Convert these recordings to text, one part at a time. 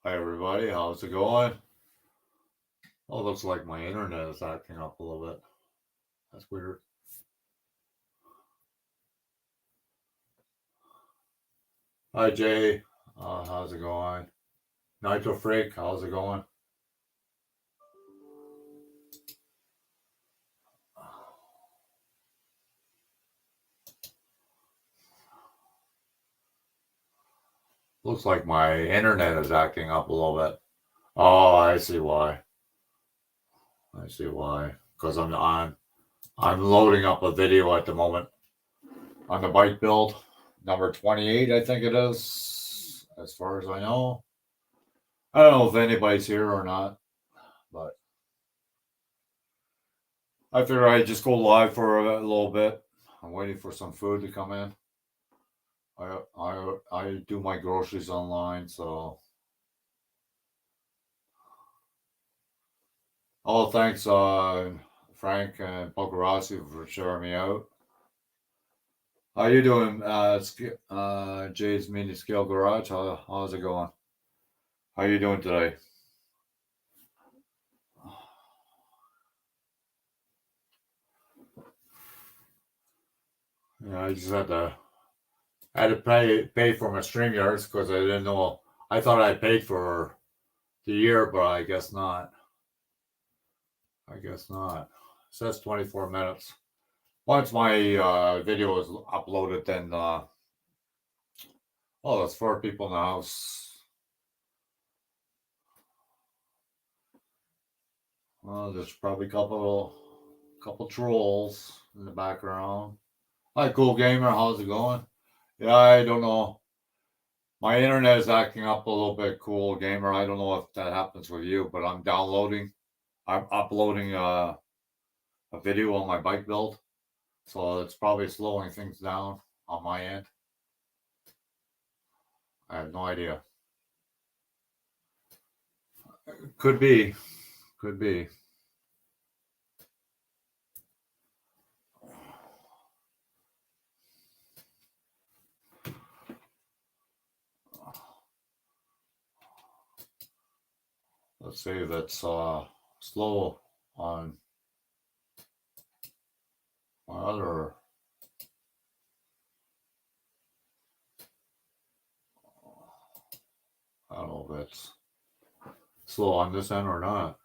Hi everybody, how's it going? Oh, looks like my internet is acting up a little bit. That's weird. Hi Jay, how's it going? Nitro Freak, how's it going? Looks like my internet is acting up a little bit. Oh, I see why. I see why. Because I'm loading up a video at the moment on the bike build number 28, I think it is, as far as I know. I don't know if anybody's here or not, but I figured I'd just go live for a little bit. I'm waiting for some food to come in. I do my groceries online, so. Oh, thanks, Frank and Pokerossi for sharing me out. How you doing, Jay's Mini Scale Garage? How's it going? How you doing today? Yeah, I just had to pay for my StreamYards because I didn't know. I thought I paid for the year, but I guess not. I guess not. It says 24 minutes. Once my video is uploaded, then oh, there's 4 people in the house. Well, there's probably a couple trolls in the background. Hi, Cool Gamer. How's it going? Yeah, I don't know. My internet is acting up a little bit, Cool Gamer. I don't know if that happens with you, but I'm uploading a video on my bike build, so it's probably slowing things down on my end. I have no idea. Could be. Could be. Let's see if it's slow on my other. I don't know if it's slow on this end or not.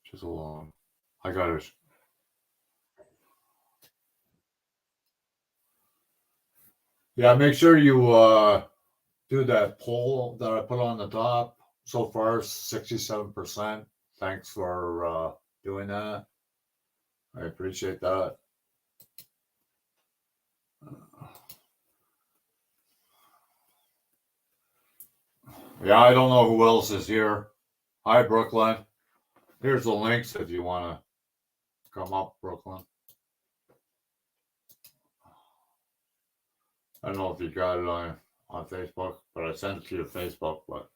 Just a long. I got it. Yeah, make sure you do that poll that I put on the top. So far, 67%. Thanks for doing that. I appreciate that. Yeah, I don't know who else is here. Hi, Brooklyn. Here's the links if you want to come up, Brooklyn. I don't know if you got it on Facebook, but I sent it to your Facebook. But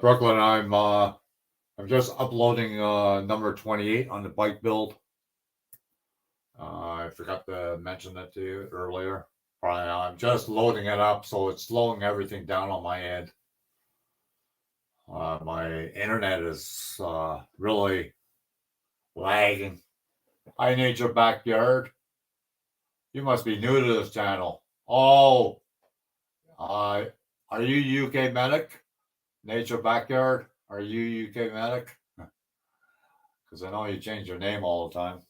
Brooklyn, I'm just uploading number 28 on the bike build. I forgot to mention that to you earlier. I'm just loading it up, so it's slowing everything down on my end. My internet is really lagging. Hi, Nature Backyard. You must be new to this channel. Oh, are you UK Medic? Nature Backyard? Are you UK Medic? Because I know you change your name all the time.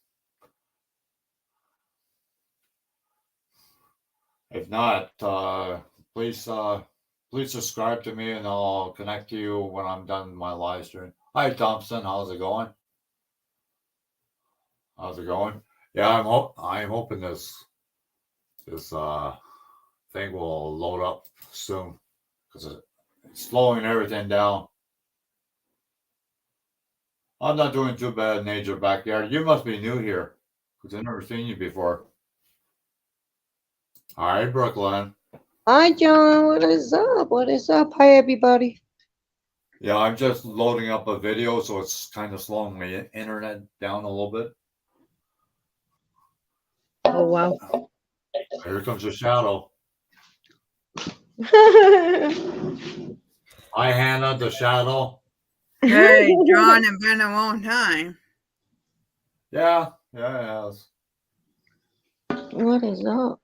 If not, please subscribe to me and I'll connect to you when I'm done my live stream. Hi, Thompson. How's it going? How's it going? Yeah, I'm hoping this thing will load up soon because it's slowing everything down. I'm not doing too bad, Nature Backyard. You must be new here because I've never seen you before. Hi, Brooklyn. Hi, John. What is up? What is up? Hi, everybody. Yeah, I'm just loading up a video, so it's kind of slowing my internet down a little bit. Oh, wow. Here comes your shadow. Hi, Hannah, the shadow. Hey, John, it's been a long time. Yeah, it has. What is up?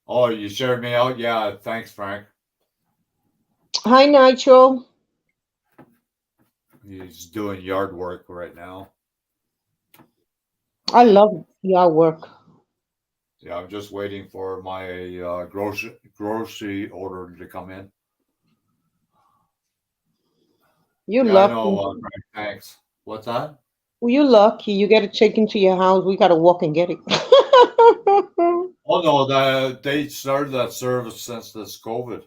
Oh, you shared me out? Yeah, thanks, Frank. Hi, Nitro. He's doing yard work right now. I love your work. Yeah, I'm just waiting for my grocery order to come in. You Yeah, I lucky. know, Frank, thanks. What's that? Well, you lucky. You get it taken to your house. We gotta walk and get it. Oh no, they started that service since this COVID.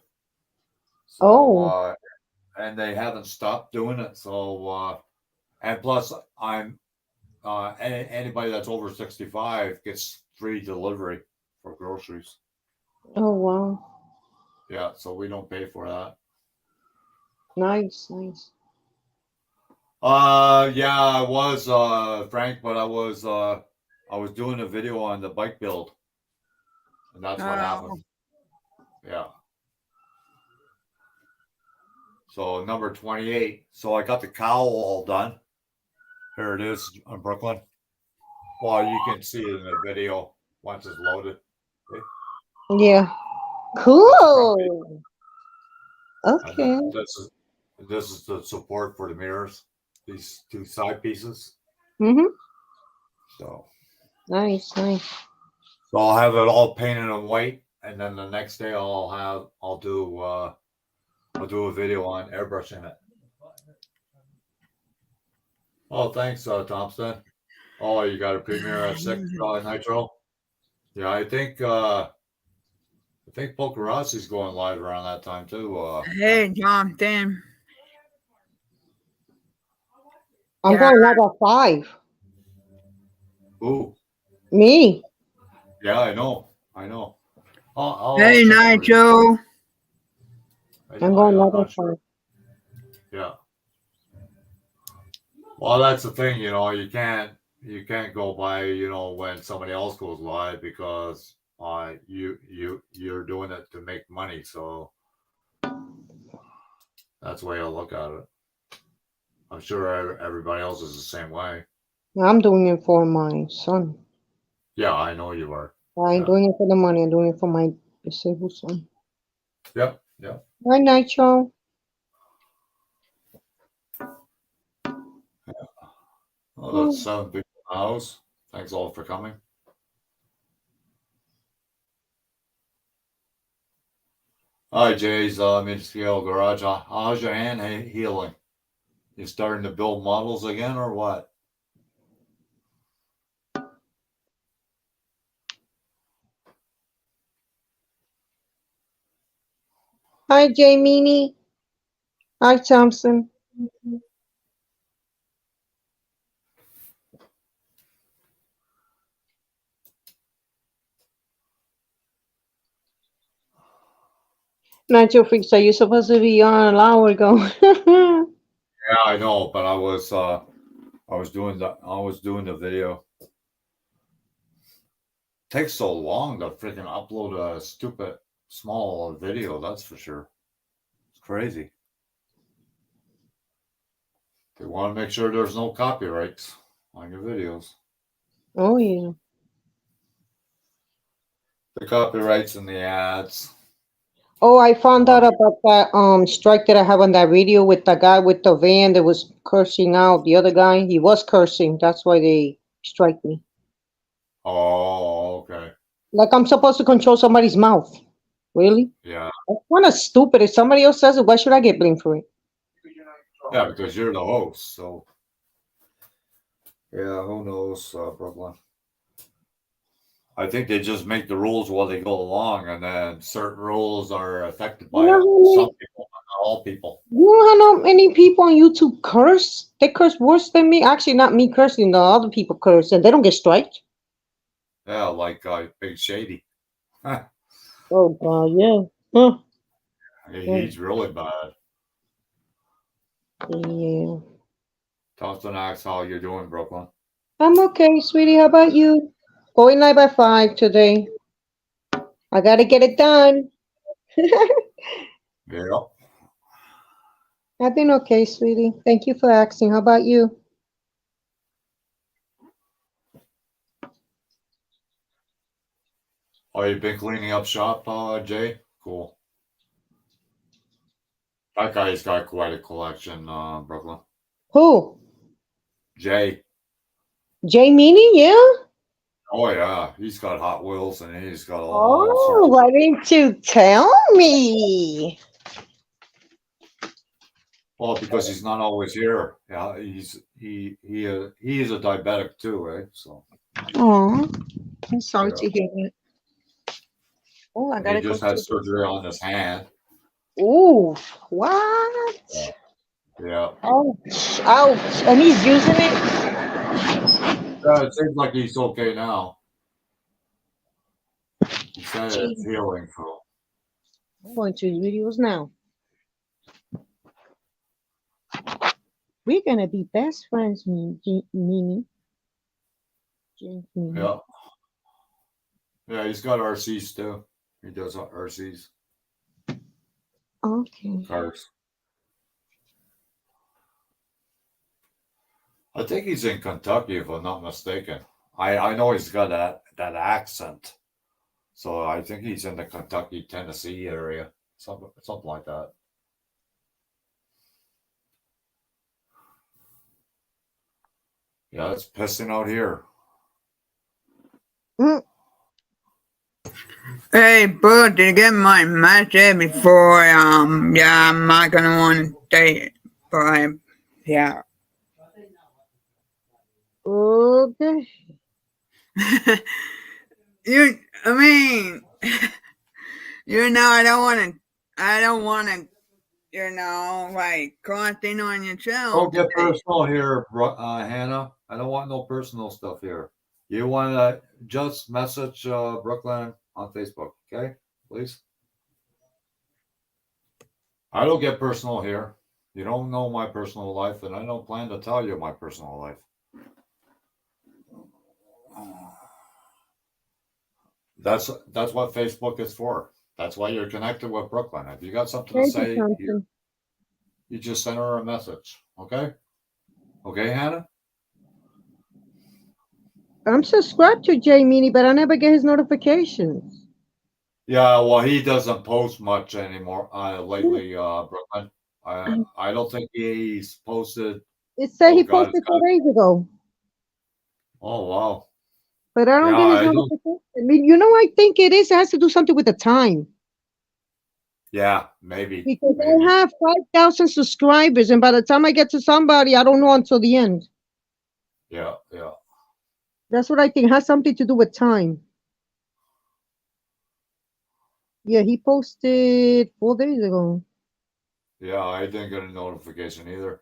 So Oh, and they haven't stopped doing it. So and plus I'm anybody that's over 65 gets free delivery for groceries. oh wow. Yeah, so we don't pay for that. Nice, nice. Yeah, I was Frank, but I was doing a video on the bike build, and that's what happened. Yeah. So number 28. So I got the cowl all done. Here it is in Brooklyn. Well, you can see it in the video once it's loaded. Okay. Yeah. That's the front page. Cool. Okay. And this is the support for the mirrors. These two side pieces. Mm-hmm. So Nice, nice. I'll have it all painted in white, and then the next day I'll do a video on airbrushing it. Oh, thanks, Thompson. Oh, you got a premiere at 6, Nitro. Yeah, I think Pocarassi's going live around that time too. Hey, John, Tim. I'm Yeah. going live at 5. Ooh, Me. yeah, I know. I'll Hey, check over this. Nitro. I'm going live I'm not at sure. 5. Yeah. Well, that's the thing, you can't go by, when somebody else goes live because you're doing it to make money. So that's the way I look at it. I'm sure everybody else is the same way. I'm doing it for my son. Yeah, I know you are. I ain't Yeah. doing it for the money. I'm doing it for my disabled son. Yep. Yep. Hi, Nitro. Oh, that's 7 people in the house. Thanks all for coming. Hi, Jay's mid-scale garage. How's your hand healing? You starting to build models again, or what? Hi, Jamie. Hi, Thompson. Nitro Freaks, are you supposed to be on an hour ago? Yeah, I know, but I was doing the video. Takes so long to freaking upload a stupid small video. That's for sure. It's crazy. They want to make sure there's no copyrights on your videos. Oh, yeah. The copyrights and the ads. Oh, I found out about that strike that I have on that video with the guy with the van that was cursing out the other guy. He was cursing. That's why they strike me. Oh, okay. Like I'm supposed to control somebody's mouth. Really? Yeah. That's kind of stupid. If somebody else says it, why should I get blamed for it? Yeah, because you're the host. So, yeah, who knows, Brooklyn? I think they just make the rules while they go along, and then certain rules are affected by some people, not all people. You know how many people on YouTube curse? They curse worse than me. Actually, not me cursing. The other people curse, and they don't get striked. Yeah, like Big Shady. Oh God, yeah. Huh. He's really bad. Yeah. Thompson asks how you're doing, Brooklyn. I'm okay, sweetie. How about you? Going live by 5 today. I gotta get it done. Yeah. I've been okay, sweetie. Thank you for asking. How about you? Oh, you been cleaning up shop, Jay? Cool. That guy's got quite a collection, Brooklyn. Who? Jay. Jay Meany? Yeah. Oh yeah, he's got Hot Wheels and he's got all Oh, sorts. why didn't you tell me? Well, because he's not always here. Yeah, he is a diabetic too, eh? So Oh, I'm sorry yeah. to hear that. Oh, I And he gotta go just had to surgery on his hand. Ooh, what? Yeah. Yeah. Ouch, ouch. And he's using it? Yeah, it seems like he's okay now. He said it's Jeez. healing, so I'm going to his videos now. We're gonna be best friends, Mimi. James Mimi. yeah. Yeah, he's got RCs too. He does RCs Okay. cars. I think he's in Kentucky, if I'm not mistaken. I know he's got that accent, so I think he's in the Kentucky, Tennessee area, something like that. Yeah, it's pissing out here. Mm, Hey, bro, did you get my message before? Yeah, I'm not gonna want to date, but yeah. okay. I mean, I don't want to, like, commenting on your channel Don't get today. personal here, Hannah. I don't want no personal stuff here. You want to just message Brooklyn on Facebook, okay? Please. I don't get personal here. You don't know my personal life, and I don't plan to tell you my personal life. That's what Facebook is for. That's why you're connected with Brooklyn. If you got something to Thank you, say, Thompson. you just send her a message, okay? Okay, Hannah? I'm subscribed to Jay Meany, but I never get his notifications. Yeah, well, he doesn't post much anymore lately, Brooklyn. I don't think he's posted. It said Oh he God, it's posted got. 2 days ago, Oh wow. but I don't Yeah, get his I don't. notification. I mean, I think it has to do something with the time Yeah, maybe, because I maybe. have 5,000 subscribers, and by the time I get to somebody, I don't know until the end. Yeah, yeah, That's what I think. It has something to do with time. Yeah, he posted 4 days ago. yeah. I didn't get a notification either.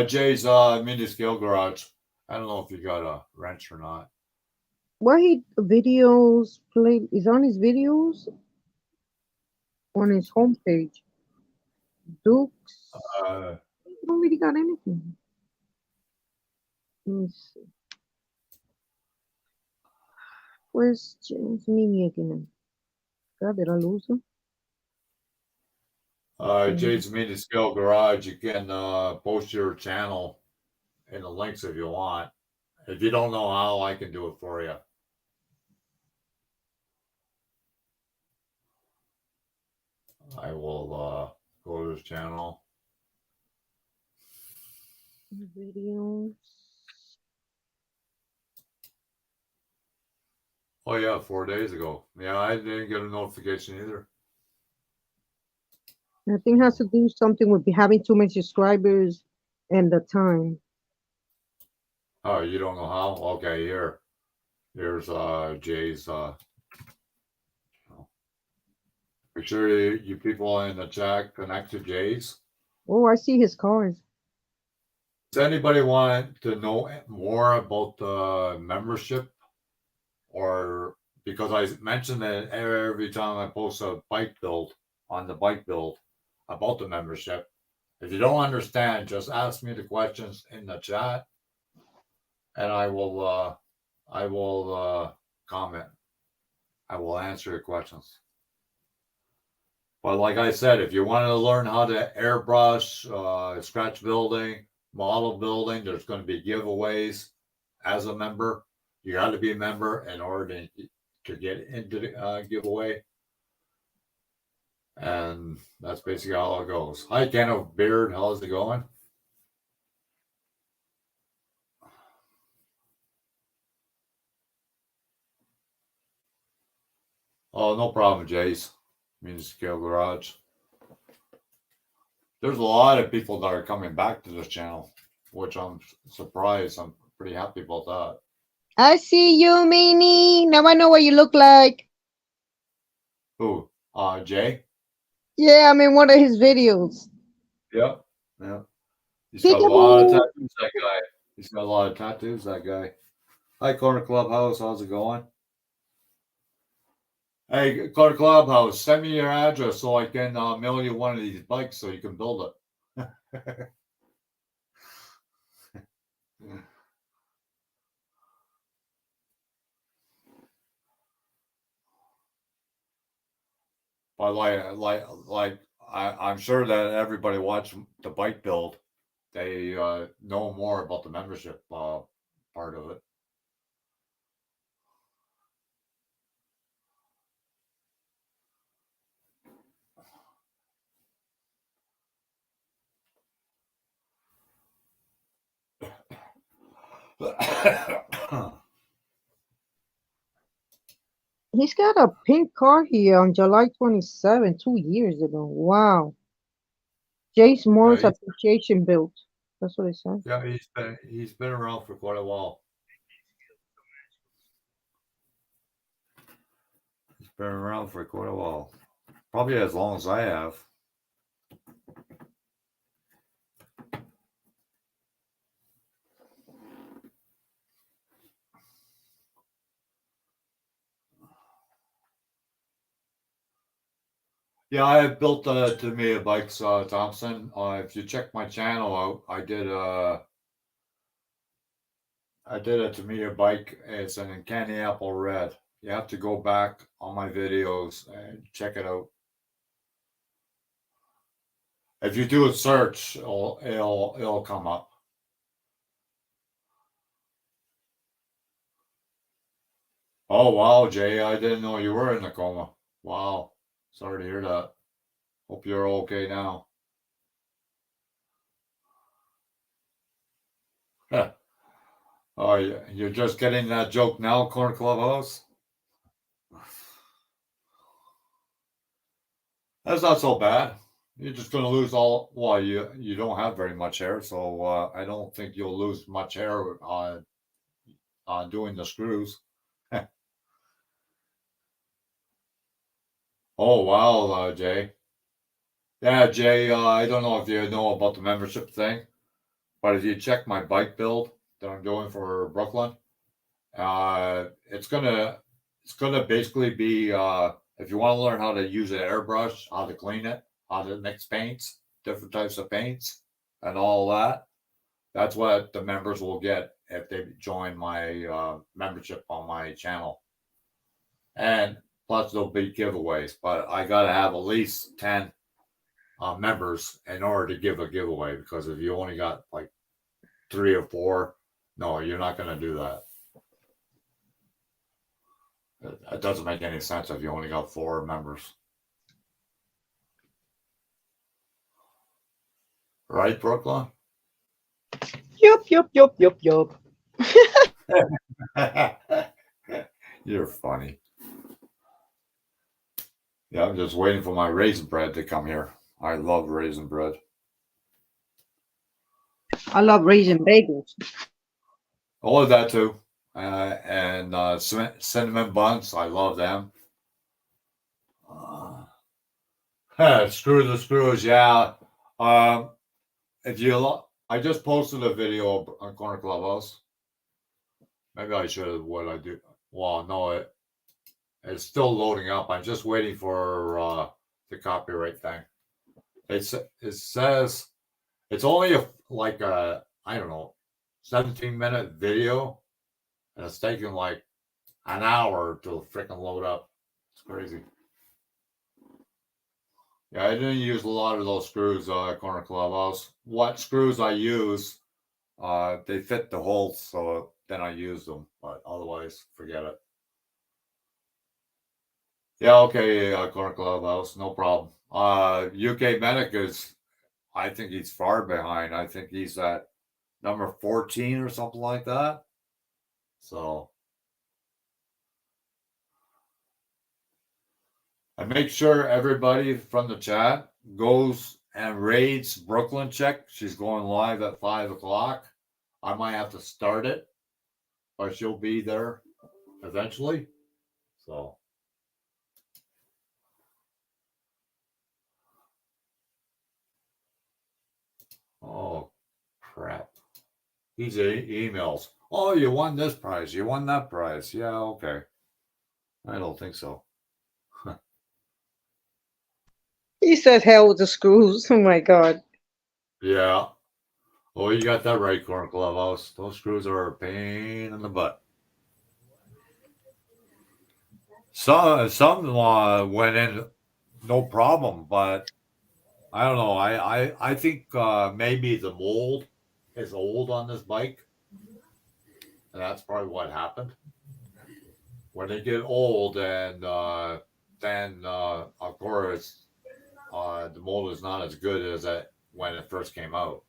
Jay's mini scale garage. I don't know if you got a wrench or not. What he videos play is on his videos on his homepage. Dukes. Uh, I don't really got anything. Let me see. Where's James Mini again? God, did I lose him? Jay's mini scale garage. You can post your channel in the links if you want. If you don't know how, I can do it for you. I will go to his channel. Videos. Oh yeah, 4 days ago. Yeah, I didn't get a notification either. I think it has to do something with having too many subscribers and the time. Oh, you don't know how? Okay, here's Jay's. Make sure you people in the chat connect to Jay's. Oh, I see his cars. Does anybody want to know more about the membership? Or because I mentioned it every time I post a bike build on the bike build about the membership. If you don't understand, just ask me the questions in the chat, and I will comment I will answer your questions. But like I said, if you want to learn how to airbrush, scratch building, model building, there's going to be giveaways as a member. You got to be a member in order to get into the giveaway. And that's basically how it goes. Hi, Ken of Beard. How's it going? Oh, no problem, Jace. Means Scale Garage. There's a lot of people that are coming back to this channel, which I'm surprised. I'm pretty happy about that. I see you, Minnie. Now I know what you look like. Who? Jay? Yeah, I'm in one of his videos. Yep. Yeah. He's got a lot of tattoos, that guy. He's got a lot of tattoos, that guy. Hi, Corner Clubhouse. How's it going? Hey, Corner Clubhouse, send me your address so I can mail you one of these bikes so you can build it. But I'm sure that everybody watching the bike build, they know more about the membership part of it. He's got a pink car here on July 27, 2 years ago. Wow. Jace Moore's appreciation build. That's what it says. Yeah, he's been around for quite a while. He's been around for quite a while. Probably as long as I have. Yeah, I have built Tamiya bikes, Thompson. If you check my channel out, I did a Tamiya bike. It's an Uncanny Apple Red. You have to go back on my videos and check it out. If you do a search, it'll come up. Oh wow, Jay, I didn't know you were in a coma. Wow. Sorry to hear that. Hope you're okay now. Oh, you're just getting that joke now, Corner Clubhouse? That's not so bad. You're just going to lose all. Well, you don't have very much hair, so I don't think you'll lose much hair on doing the screws. Oh wow, Jay. Yeah, Jay. I don't know if you know about the membership thing, but if you check my bike build that I'm doing for Brooklyn, it's gonna basically be if you want to learn how to use an airbrush, how to clean it, how to mix paints, different types of paints, and all that. That's what the members will get if they join my membership on my channel. And plus there'll be giveaways, but I gotta have at least 10 members in order to give a giveaway, because if you only got like 3 or 4, no, you're not gonna do that. It doesn't make any sense if you only got 4 members. Right, Brooklyn? Yup. You're funny. Yeah, I'm just waiting for my raisin bread to come here. I love raisin bread. I love raisin bagels. All of that too. And cinnamon buns. I love them. Screw the screws. Yeah. If you I just posted a video on Corner Clubhouse. Maybe I should have what I do. Well, no, it's still loading up. I'm just waiting for the copyright thing. It says it's only like a, I don't know, 17-minute video, and it's taking like an hour to freaking load up. It's crazy. Yeah, I didn't use a lot of those screws at Corner Clubhouse. What screws I use, they fit the holes, so then I use them. But otherwise, forget it. Yeah, okay, Corner Clubhouse, no problem. UK Medic is, I think he's far behind. I think he's at number 14 or something like that. So, and make sure everybody from the chat goes and raids Brooklyn Check. She's going live at 5 o'clock. I might have to start it, but she'll be there eventually. So, oh crap. These emails. Oh, you won this prize. You won that prize. Yeah, okay. I don't think so. He said hell with the screws. Oh my God. Yeah. Oh, you got that right, Corner Clubhouse. Those screws are a pain in the butt. Some went in no problem, but I don't know. I think maybe the mold is old on this bike, and that's probably what happened. When they get old, and then of course the mold is not as good as it when it first came out.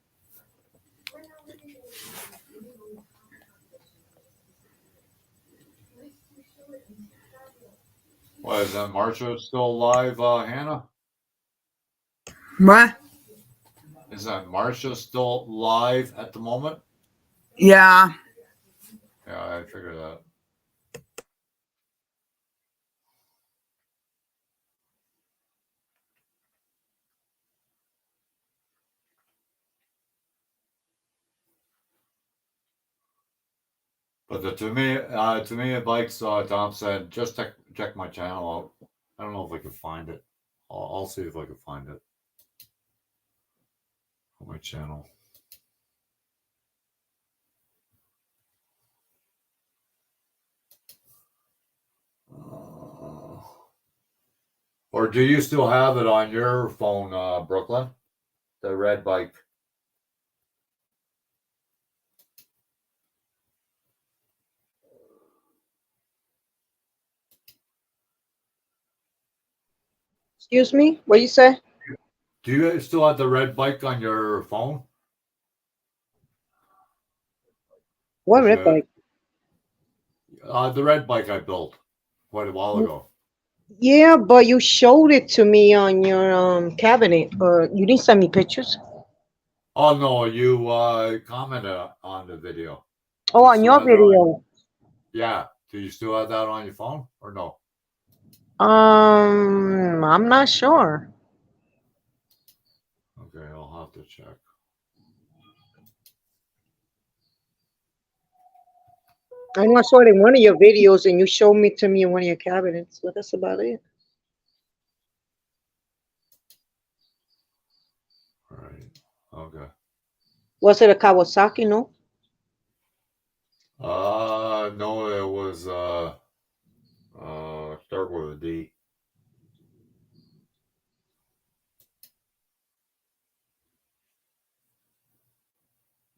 What is that? Marsha still alive, Hannah? What? Is that Marsha still live at the moment? Yeah. Yeah, I figured that. But to me, bikes. Tom said, just check my channel out. I don't know if I can find it. I'll see if I can find it on my channel. Or do you still have it on your phone, Brooklyn? The red bike. Excuse me? What you say? Do you still have the red bike on your phone? What Is red it- bike? The red bike I built quite a while ago. Yeah, but you showed it to me on your cabinet, or you didn't send me pictures. Oh no, you commented on the video. Oh, You on still your have that on- video. Yeah. Do you still have that on your phone or no? I'm not sure. Okay, I'll have to check. I know I saw it in one of your videos, and you showed me to me in one of your cabinets, but that's about it. All right. Okay. Was it a Kawasaki? No. No, it was start with a D.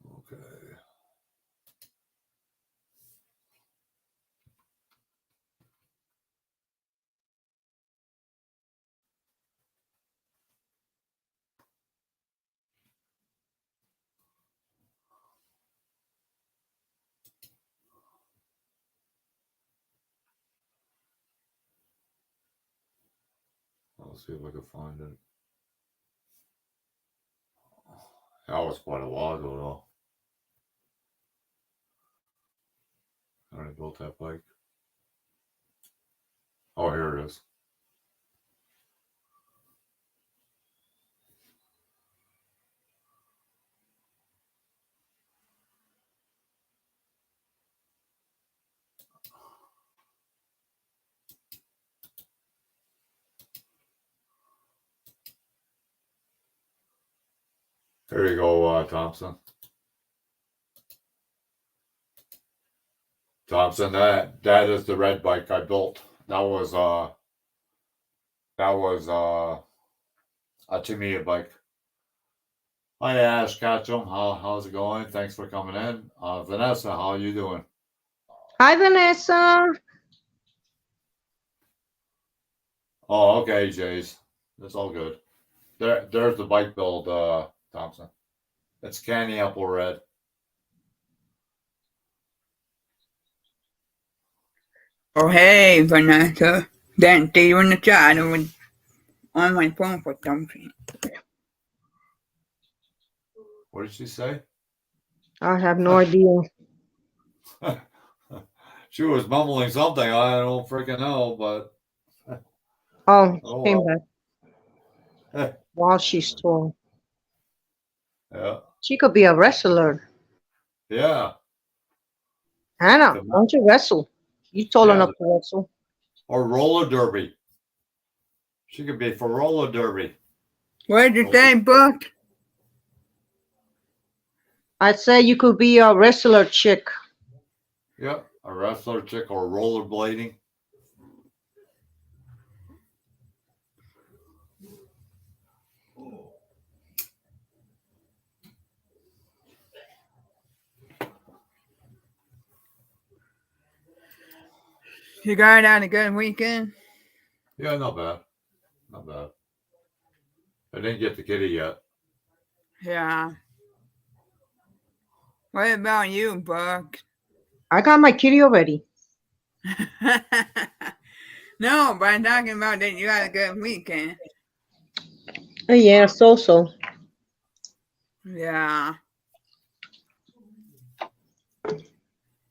Okay. I'll see if I can find it. That was quite a while ago, though. I built that bike. Oh, here it is. There you go, Thompson. Thompson, that is the red bike I built. That was That was a Tamiya bike. Hi Ash Ketchum, how's it going? Thanks for coming in. Vanessa, how you doing? Hi, Vanessa. Oh, okay, Jays. That's all good. There's the bike build, Thompson. It's candy apple red. Oh, hey, Vanessa. Didn't see you in the chat. I was on my phone for something. What did she say? I have no idea. She was mumbling something. I don't freaking know, but Oh, oh came well. back. Wow, she's tall. Yeah. She could be a wrestler. Yeah. Hannah, The- don't you wrestle? You tall Yeah. enough to wrestle. Or roller derby. She could be for roller derby. What did you say, Buck? I'd say you could be a wrestler chick. Yep. A wrestler chick or rollerblading. You guys had a good weekend? Yeah, not bad. Not bad. I didn't get the kitty yet. Yeah. What about you, Buck? I got my kitty already. No, but I'm talking about that you had a good weekend. Yeah, so. Yeah.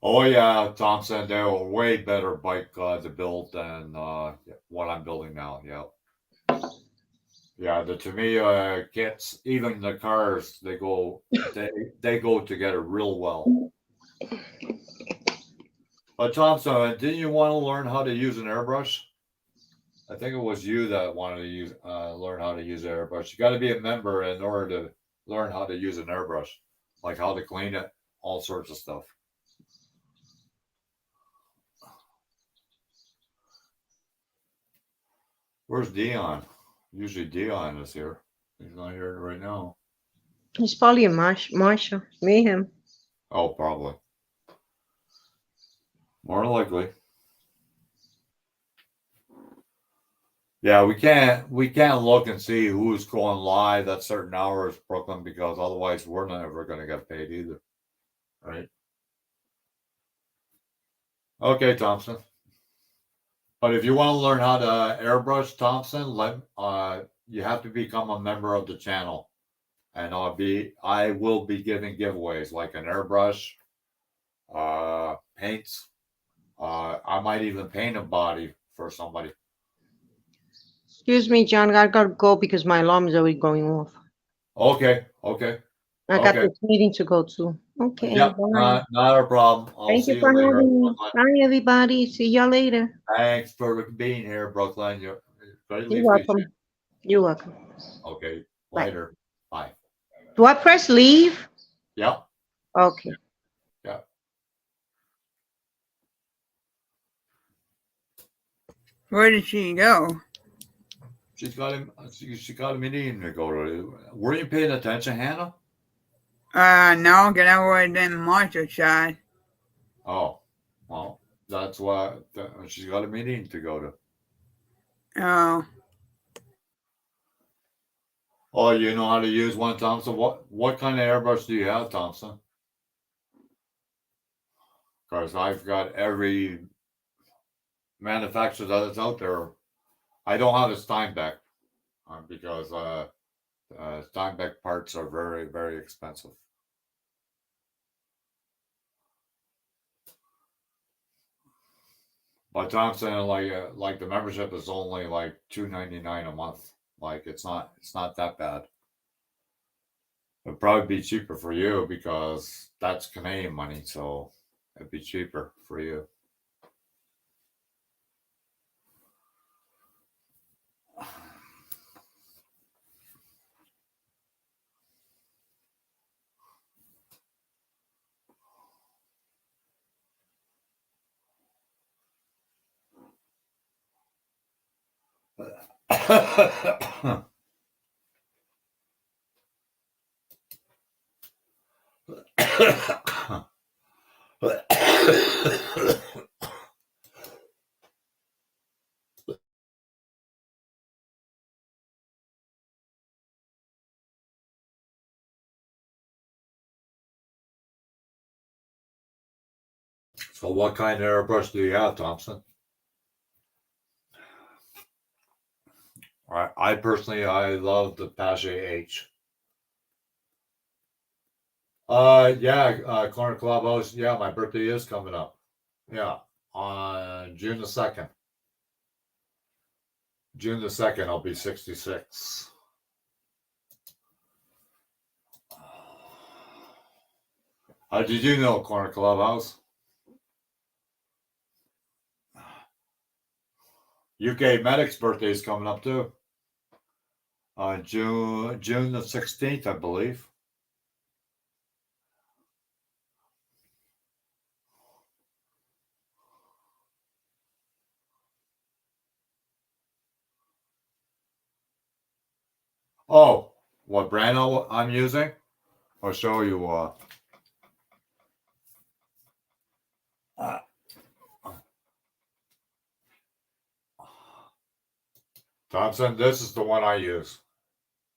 Oh yeah, Thompson, they were way better bike to build than what I'm building now. Yeah. Yeah, the Tamiya kits, even the cars, they go together real well. But Thompson, didn't you want to learn how to use an airbrush? I think it was you that wanted to use learn how to use airbrush. You got to be a member in order to learn how to use an airbrush, like how to clean it, all sorts of stuff. Where's Dion? Usually Dion is here. He's not here right now. He's probably a Marsha. Mayhem. Oh, probably. More likely. Yeah, we can't look and see who's going live at certain hours, Brooklyn, because otherwise we're never going to get paid either, right? Okay, Thompson. But if you want to learn how to airbrush, Thompson, you have to become a member of the channel, and I will be giving giveaways like an airbrush, paints. I might even paint a body for somebody. Excuse me, John. I gotta go because my alarm is already going off. Okay. I got Okay. this meeting to go to. Okay. Yep. Bye. Not a problem. I'll Thank see you you for later. having me. Bye, everybody. See y'all later. Thanks for being here, Brooklyn. You're greatly You're appreciated. welcome. You're welcome. Okay. Bye. Later. Bye. Do I press leave? Yep. Okay. Yeah. Where did she go? She got a meeting to go to. Were you paying attention, Hannah? No, because I was in Marshall side. Oh, well, that's why she's got a meeting to go to. Oh. Oh, you know how to use one, Thompson? What kind of airbrush do you have, Thompson? Because I've got every manufacturer that's out there. I don't have a Steinbeck because Steinbeck parts are very, very expensive. But Thompson, like the membership is only like $2.99 a month. Like it's not that bad. It'd probably be cheaper for you because that's Canadian money, so it'd be cheaper for you. So what kind of airbrush do you have, Thompson? I personally, I love the Pache H. Yeah, Corner Clubhouse. Yeah, my birthday is coming up. Yeah, on June the 2nd. June the 2nd, I'll be 66. How did you know Corner Clubhouse? UK Medic's birthday is coming up too. June the 16th, I believe. Oh, what brand I'm using? I'll show you. Uh, Thompson, this is the one I use.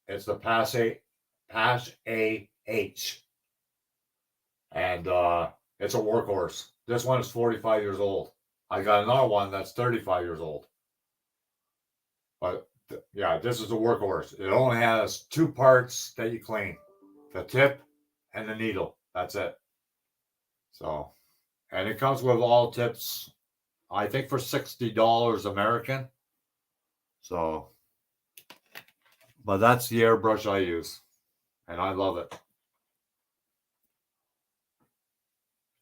It's the Pache H, and it's a workhorse. This one is 45 years old. I got another one that's 35 years old. But yeah, this is a workhorse. It only has two parts that you clean: the tip and the needle. That's it. So, and it comes with all tips. I think for $60 American. So, but that's the airbrush I use, and I love it.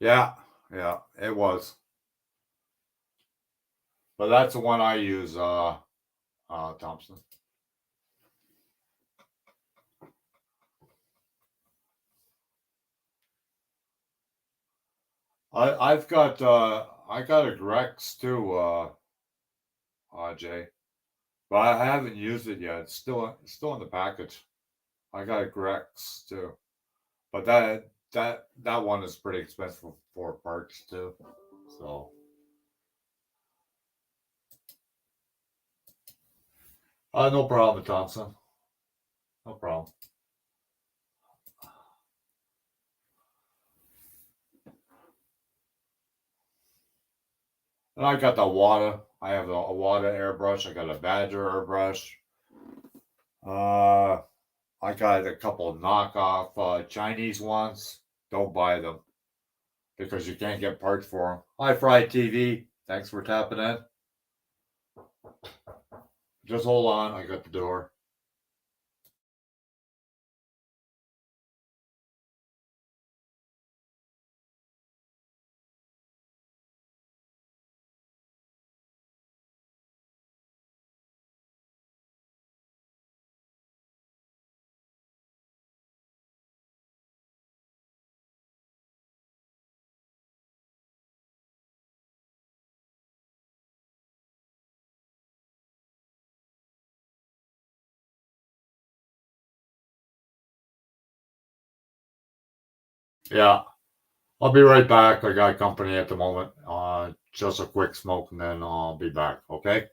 Yeah, it was. But that's the one I use, Thompson. I've got I got a Grex too, Jay, but I haven't used it yet. It's still in the package. I got a Grex too, but that one is pretty expensive for parts too. So, no problem, Thompson. No problem. And I got the Wada. I have a Wada airbrush. I got a Badger airbrush. I got a couple of knockoff Chinese ones. Don't buy them because you can't get parts for them. Hi, Fry TV. Thanks for tapping in. Just hold on. I got the door. Yeah, I'll be right back. I got company at the moment. Just a quick smoke and then I'll be back. Okay.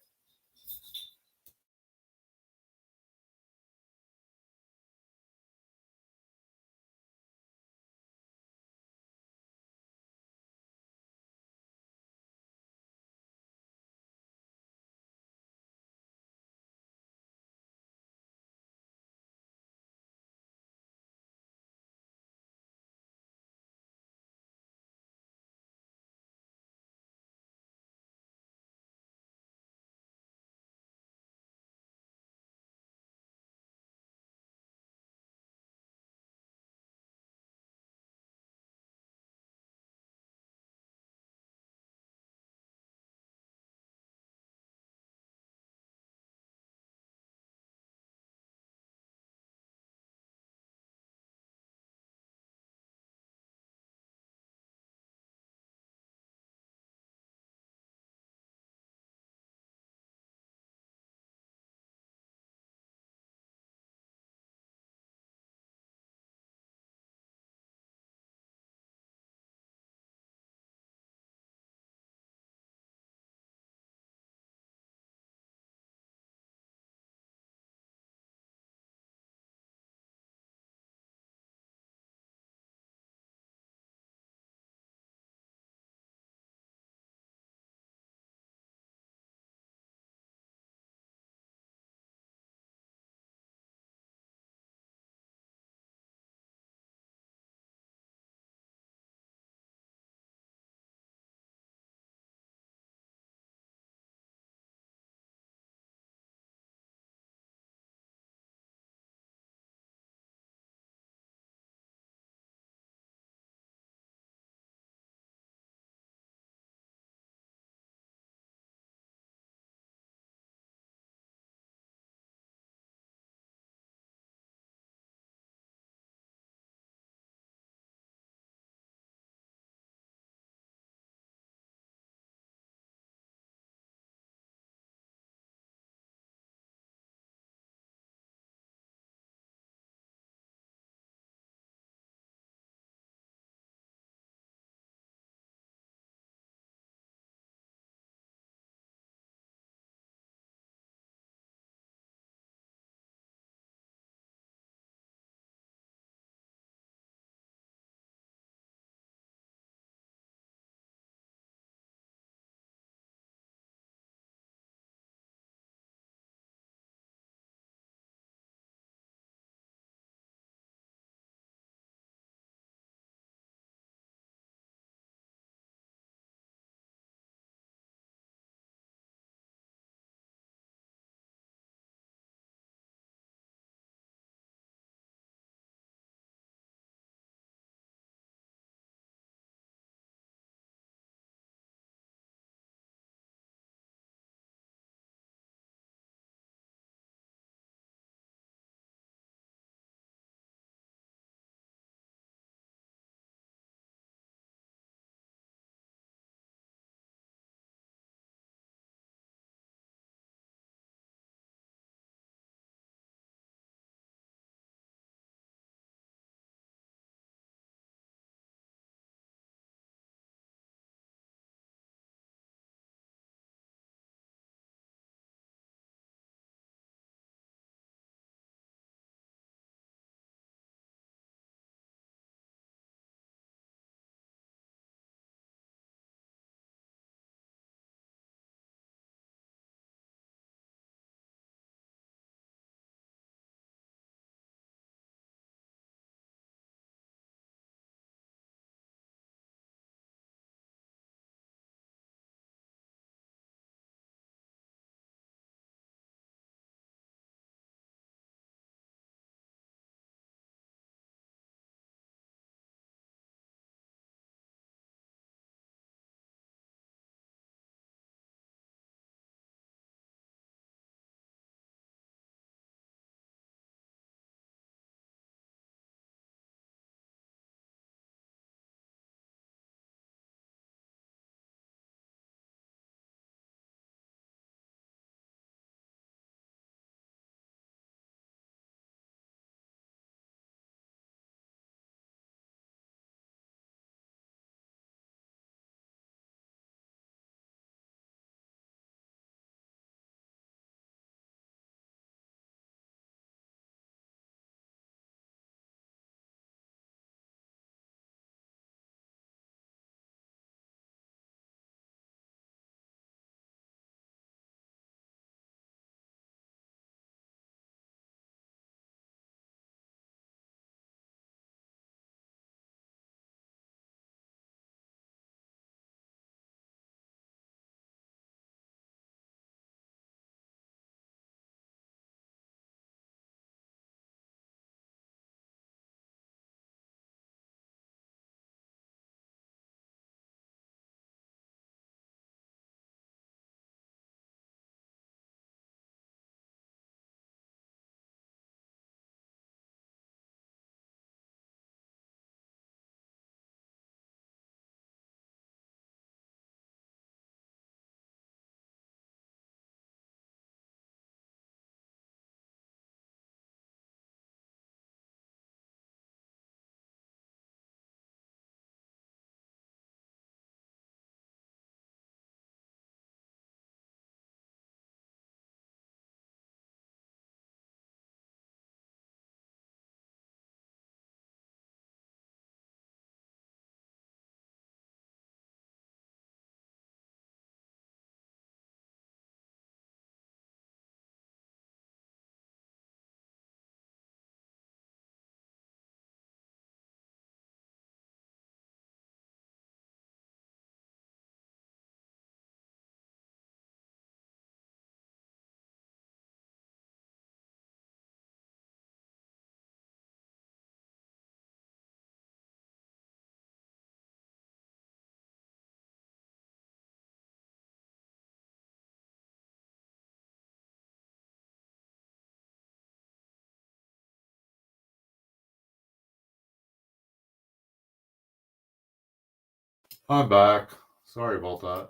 I'm back. Sorry about that.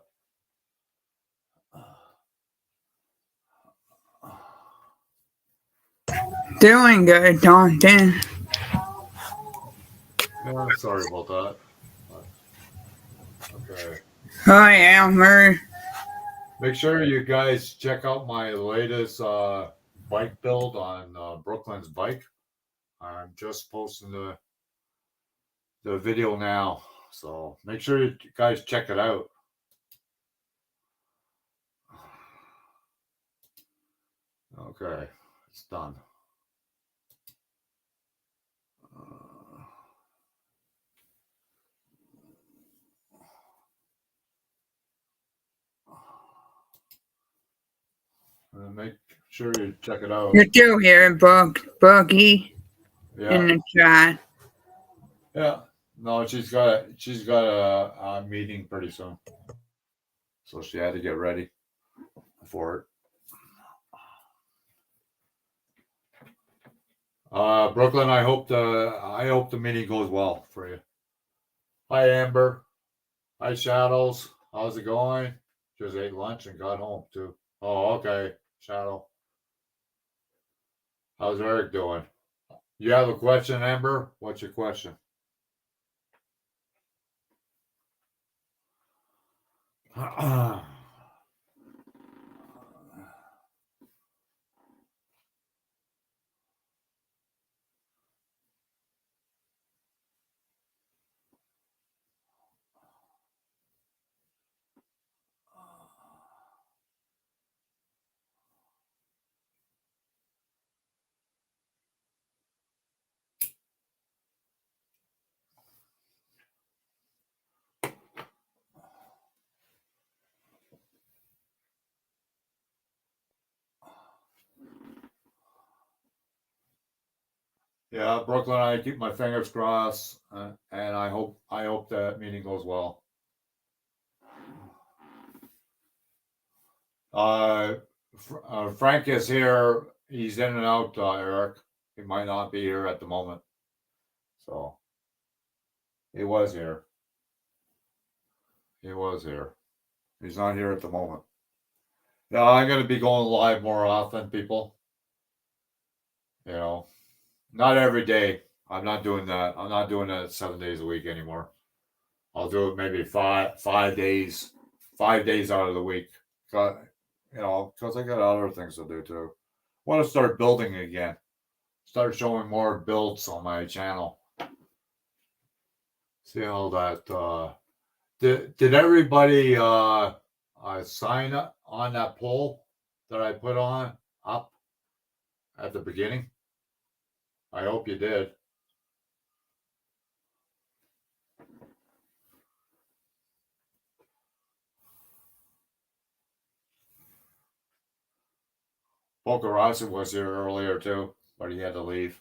Doing good, Dalton. Yeah, sorry about that. Okay. Hi, Elmer. Make sure you guys check out my latest bike build on Brooklyn's bike. I'm just posting the video now, so make sure you guys check it out. Okay, it's done. Make sure you check it out. You're still here, Buggy, in Yeah, the chat. yeah. No, she's got a meeting pretty soon, so she had to get ready for it. Brooklyn, I hope the meeting goes well for you. Hi, Amber. Hi, Shadows. How's it going? Just ate lunch and got home too. Oh, okay, Shadow. How's Eric doing? You have a question, Amber? What's your question? Yeah, Brooklyn, I keep my fingers crossed, and I hope that meeting goes well. Frank is here. He's in and out, Eric. He might not be here at the moment. So he was here. He was here. He's not here at the moment. Yeah, I'm gonna be going live more often, people. You know, not every day. I'm not doing that. I'm not doing that 7 days a week anymore. I'll do it maybe five days out of the week. Got because I got other things to do too. Want to start building again. Start showing more builds on my channel. See how that did everybody sign up on that poll that I put on up at the beginning? I hope you did. Pokerasi was here earlier too, but he had to leave.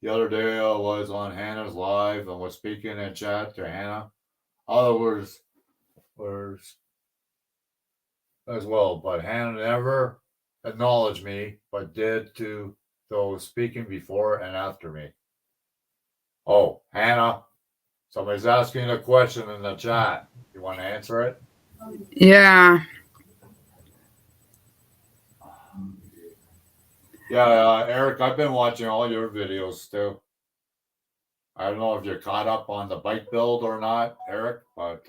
The other day I was on Hannah's live and was speaking in chat to Hannah. Others were as well, but Hannah never acknowledged me, but did to those speaking before and after me. Oh, Hannah, somebody's asking a question in the chat. You want to answer it? Yeah. Yeah, Eric, I've been watching all your videos too. I don't know if you're caught up on the bike build or not, Eric, but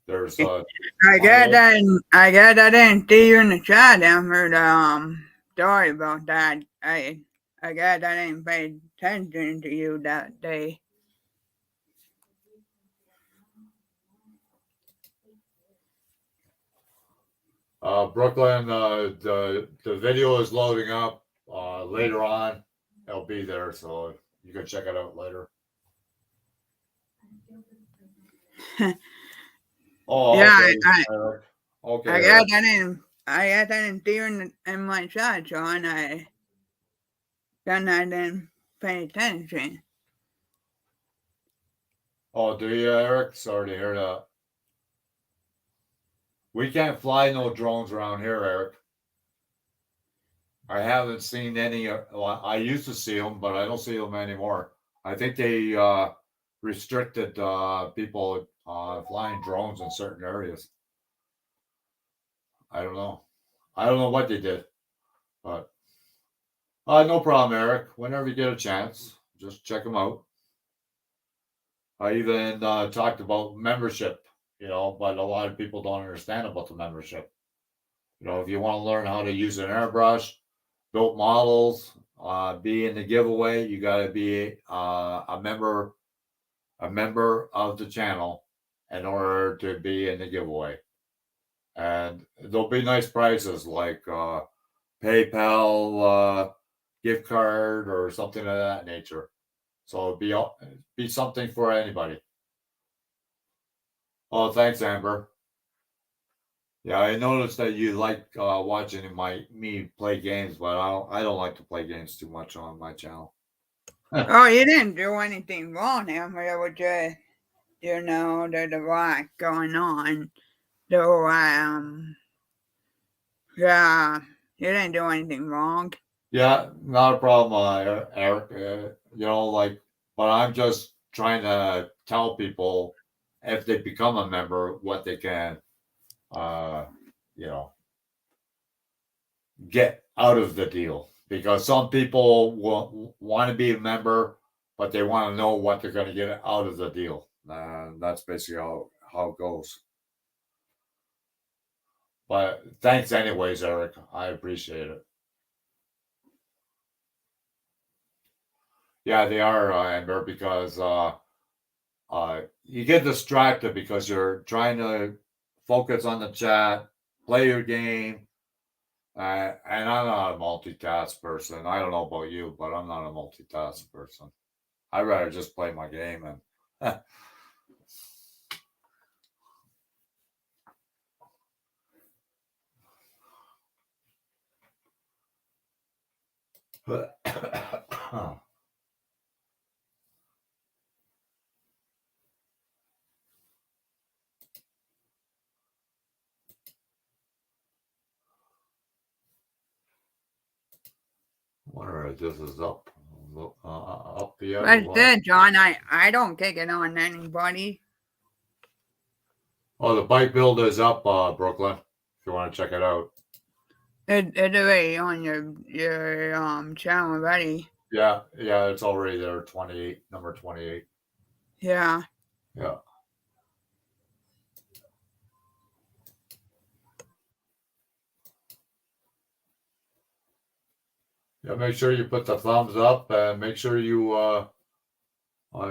there's I got that in see you in the chat, Elmer. Sorry about that. I got that in paid attention to you that day. Brooklyn, the video is loading up. Later on, it'll be there, so you can check it out later. Oh, Yeah, okay. Okay. I got that in. I got that in there in my chat, John. I got that in pay attention. Oh, do you, Eric? Sorry to hear that. We can't fly no drones around here, Eric. I haven't seen any. I used to see them, but I don't see them anymore. I think they restricted people flying drones in certain areas. I don't know. I don't know what they did, but no problem, Eric. Whenever you get a chance, just check them out. I even talked about membership, but a lot of people don't understand about the membership. If you want to learn how to use an airbrush, build models, be in the giveaway, you got to be a member of the channel in order to be in the giveaway. And there'll be nice prizes like PayPal gift card or something of that nature. So be something for anybody. Oh, thanks, Amber. Yeah, I noticed that you like watching me play games, but I don't like to play games too much on my channel. Oh, you didn't do anything wrong, Amber. It was just, there's a lot going on. So, yeah, you didn't do anything wrong. Yeah, not a problem, Eric. But I'm just trying to tell people if they become a member what they can, get out of the deal. Because some people want to be a member, but they want to know what they're going to get out of the deal. That's basically how it goes. But thanks anyways, Eric. I appreciate it. Yeah, they are, Amber, because you get distracted because you're trying to focus on the chat, play your game. And I'm not a multitask person. I don't know about you, but I'm not a multitask person. I'd rather just play my game and wonder if this is up yet. Like I said, John, I don't kick it on anybody. Oh, the bike build is up, Brooklyn. If you want to check it out. It's already on your channel already. Yeah, it's already there. 28, number 28. Yeah. Yeah. Yeah, make sure you put the thumbs up and make sure you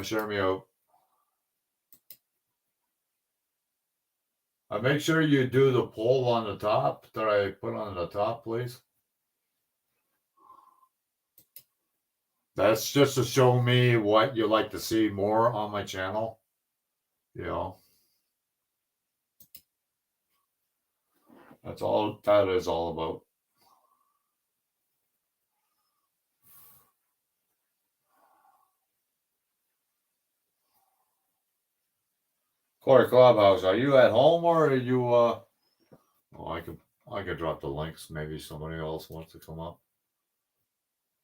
share me out. Make sure you do the poll on the top that I put on the top, please. That's just to show me what you like to see more on my channel. That's all that is all about. Corey Clubhouse, are you at home or are you oh, I could drop the links. Maybe somebody else wants to come up.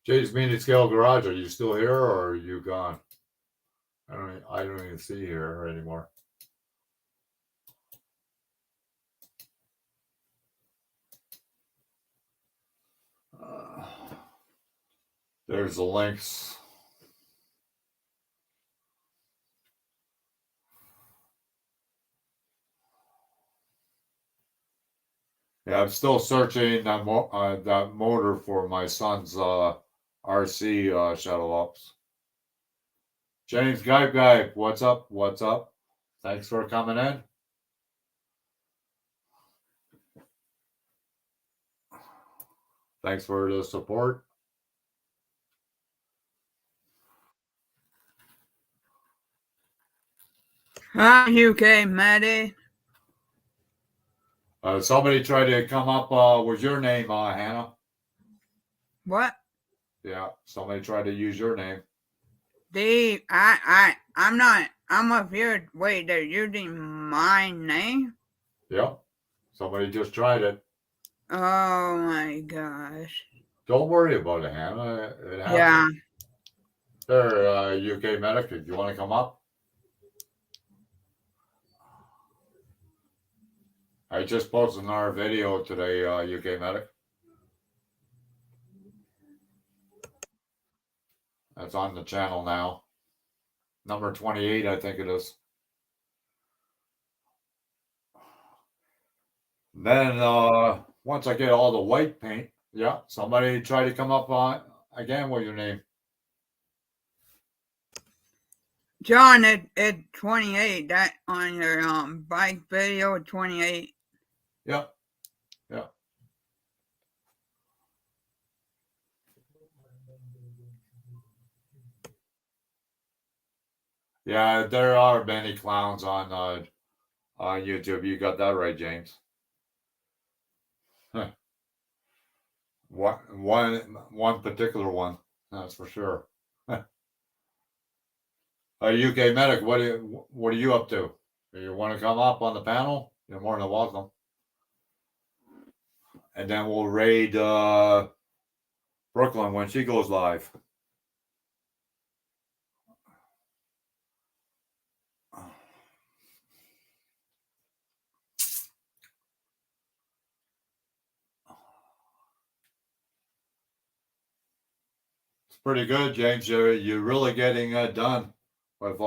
Jay's Meaning Scale Garage, are you still here or are you gone? I don't even see you here anymore. There's the links. Yeah, I'm still searching that motor for my son's RC shuttle ups. James Guy, what's up? What's up? Thanks for coming in. Thanks for the support. Hi, UK, Maddie. Somebody tried to come up with your name, Hannah. What? Yeah, somebody tried to use your name. I'm not. I'm up here. Wait, they're using my name? Yep. Somebody just tried it. Oh my gosh. Don't worry about it, Hannah. It happens. Yeah. There, UK Medic, if you want to come up. I just posted another video today, UK Medic. That's on the channel now. Number 28, I think it is. Then once I get all the white paint, yeah, somebody try to come up on again with your name. John, at 28, that on your bike video, 28. Yep. Yeah. Yeah, there are many clowns on YouTube. You got that right, James. Huh. One particular one, that's for sure. UK Medic, what are you up to? You want to come up on the panel? You're more than welcome. And then we'll raid Brooklyn when she goes live. It's pretty good, James. You're really getting done with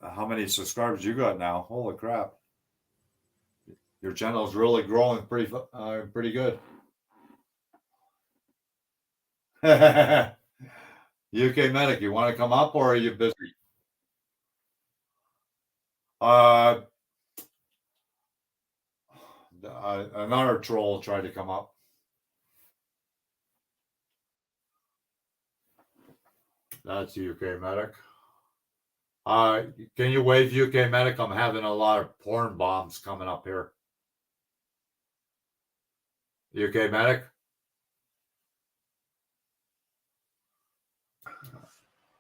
how many subscribers you got now. Holy crap. Your channel is really growing pretty good. UK Medic, you want to come up or are you busy? Another troll tried to come up. That's UK Medic. Can you wave UK Medic? I'm having a lot of porn bombs coming up here. UK Medic?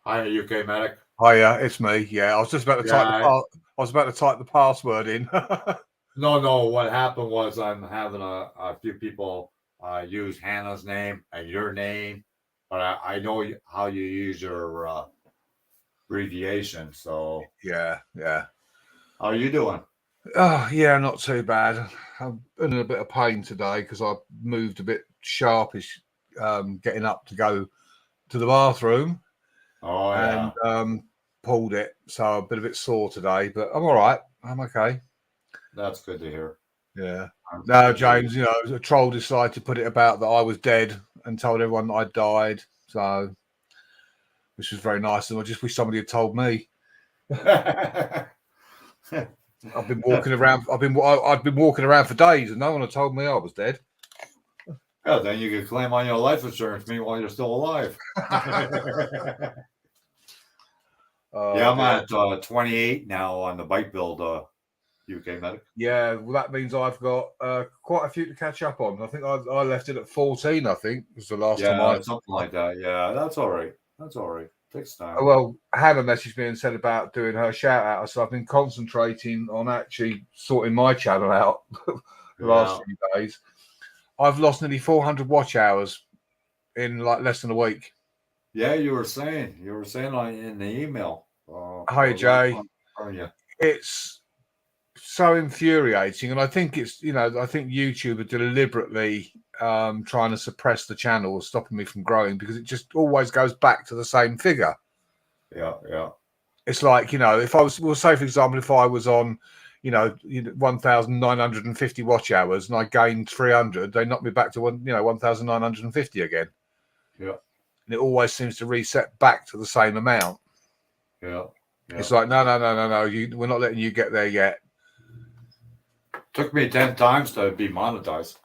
Hi, UK Medic. Hiya, it's me. Yeah, I was just about to type the password in. No. What happened was I'm having a few people use Hannah's name and your name, but I know how you use your abbreviation. So yeah. how are you doing? Oh yeah, not too bad. I'm in a bit of pain today because I moved a bit sharpish, getting up to go to the bathroom. Oh yeah. And pulled it, so I've been a bit sore today, but I'm all right. I'm okay. That's good to hear. Yeah. No, James, a troll decided to put it about that I was dead and told everyone that I died. So, which was very nice. And I just wish somebody had told me. I've been walking around. I've been walking around for days, and no one had told me I was dead. Yeah, then you could claim on your life insurance. Meanwhile, you're still alive. Yeah, I'm at 28 now on the bike build. UK Medic. Yeah, well, that means I've got quite a few to catch up on. I think I left it at 14. I think was the last time something like that. Yeah, that's all right. Takes time. Well, Hannah messaged me and said about doing her shout out, so I've been concentrating on actually sorting my channel out the last few days. I've lost nearly 400 watch hours in like less than a week. Yeah, you were saying in the email. Hi, Jay. Yeah. It's so infuriating, and I think it's I think YouTube are deliberately trying to suppress the channel or stopping me from growing because it just always goes back to the same figure. Yeah. It's like if I was, we'll say for example, if I was on 1,950 watch hours and I gained 300, they knock me back to 1,950 again. Yeah. And it always seems to reset back to the same amount. Yeah. It's like no, we're not letting you get there yet. Took me 10 times to be monetized.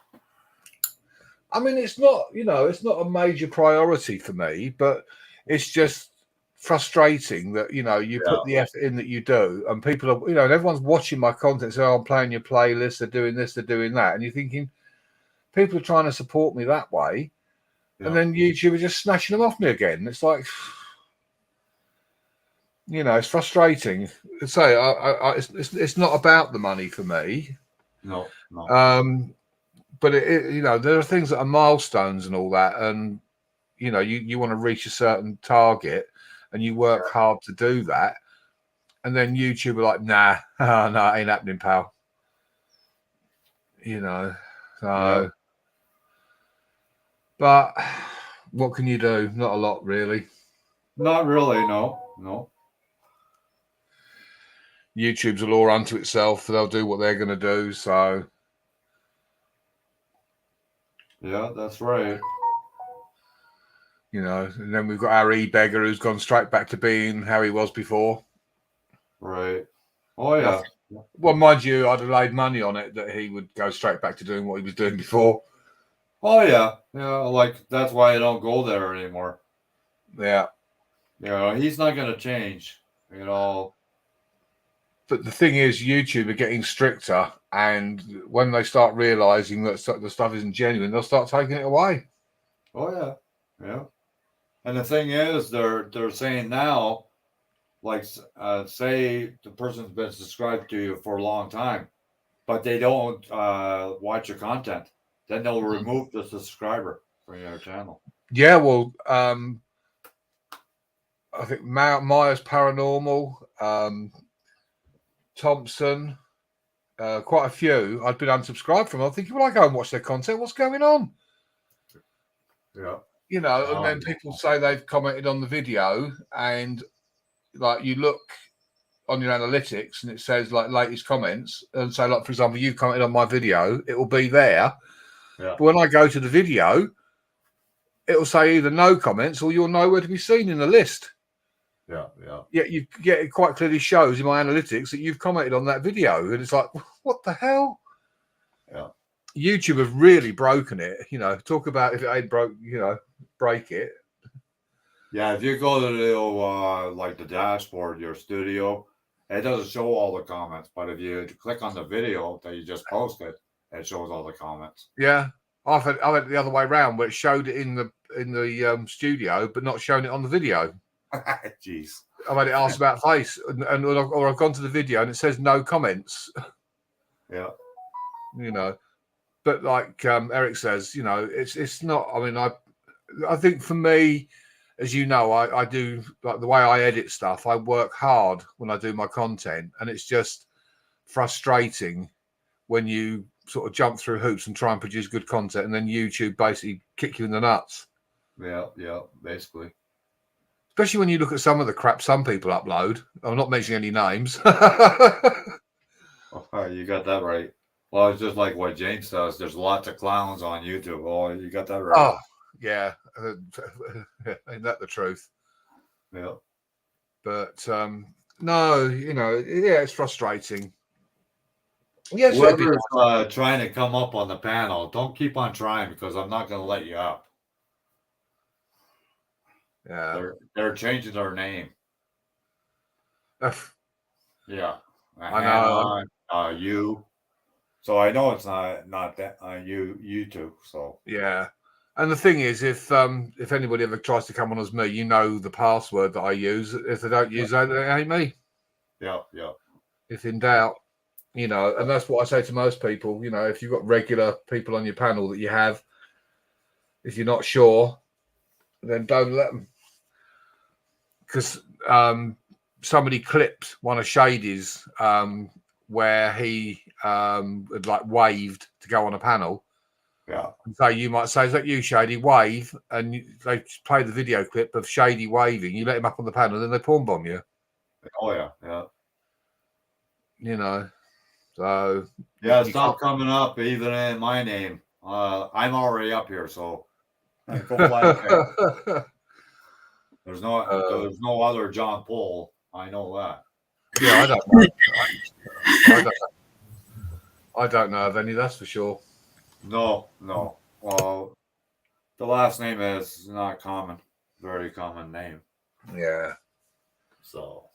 I mean, it's not a major priority for me, but it's just frustrating that you put the effort in that you do, and people are and everyone's watching my content, so I'm playing your playlist, they're doing this, they're doing that, and you're thinking people are trying to support me that way, and then YouTube are just snatching them off me again. It's like it's frustrating. So it's not about the money for me. No. But there are things that are milestones and all that, and you want to reach a certain target, and you work hard to do that, and then YouTube are like, nah, no, it ain't happening, pal. You know, so. Yeah. But what can you do? Not a lot, really. Not really. No. YouTube's a law unto itself. They'll do what they're going to do. So, Yeah, that's right. you know, and then we've got our e-beggar who's gone straight back to being how he was before. Right. Oh yeah. Well, mind you, I'd have laid money on it that he would go straight back to doing what he was doing before. Oh yeah. Yeah. Like that's why I don't go there anymore. Yeah. You know, he's not gonna change. You know. But the thing is, YouTube are getting stricter, and when they start realizing that the stuff isn't genuine, they'll start taking it away. Oh yeah. Yeah. And the thing is, they're saying now, like, say the person's been subscribed to you for a long time, but they don't watch your content, then they'll remove the subscriber from your channel. Yeah, well, I think Myers Paranormal, Thompson, quite a few. I'd been unsubscribed from. I'm thinking, well, I go and watch their content. What's going on? Yeah. You know, and then people say they've commented on the video, and like you look on your analytics and it says like latest comments, and so like for example, you commented on my video, it will be there. Yeah. But when I go to the video, it will say either no comments or you're nowhere to be seen in the list. Yeah. Yeah. Yeah, it quite clearly shows in my analytics that you've commented on that video, and it's like, what the hell? Yeah. YouTube have really broken it. You know, talk about if it ain't broke, you know, break it. Yeah, if you go to the like the dashboard, your studio, it doesn't show all the comments. But if you click on the video that you just posted, it shows all the comments. Yeah, I went the other way around, where it showed it in the studio, but not showing it on the video. Jeez. I've had it asked about face, or I've gone to the video and it says no comments. Yeah. You know, but like Eric says, you know, it's not. I mean, I think for me, as you know, I do like the way I edit stuff. I work hard when I do my content, and it's just frustrating when you sort of jump through hoops and try and produce good content, and then YouTube basically kick you in the nuts. Yeah. Yeah. Basically. Especially when you look at some of the crap some people upload. I'm not mentioning any names. Oh, you got that right. Well, it's just like what James says. There's lots of clowns on YouTube. Oh, you got that right. Oh, yeah. Ain't that the truth? Yeah. But no, you know, yeah, it's frustrating. Yes, Whoever's trying to come up on the panel, don't keep on trying because I'm not going to let you up. yeah. They're changing their name. Yeah. I know. You. So I know it's not that you two. So Yeah. And the thing is, if anybody ever tries to come on as me, you know the password that I use. If they don't use that, it ain't me. yeah, yeah, If in doubt, you know, and that's what I say to most people. You know, if you've got regular people on your panel that you have, if you're not sure, then don't let them. Because somebody clipped one of Shady's where he had like waved to go on a panel. yeah. And so you might say, "Is that you, Shady?" Wave, and they play the video clip of Shady waving. You let him up on the panel, then they porn bomb you. Oh yeah, yeah. You know, so Yeah, stop coming up even in my name. I'm already up here, so go fly up there. There's no other John Paul. I know that. Yeah, I don't know. I don't know of any. That's for sure. No. Well, the last name is not common. Very common name. Yeah. So.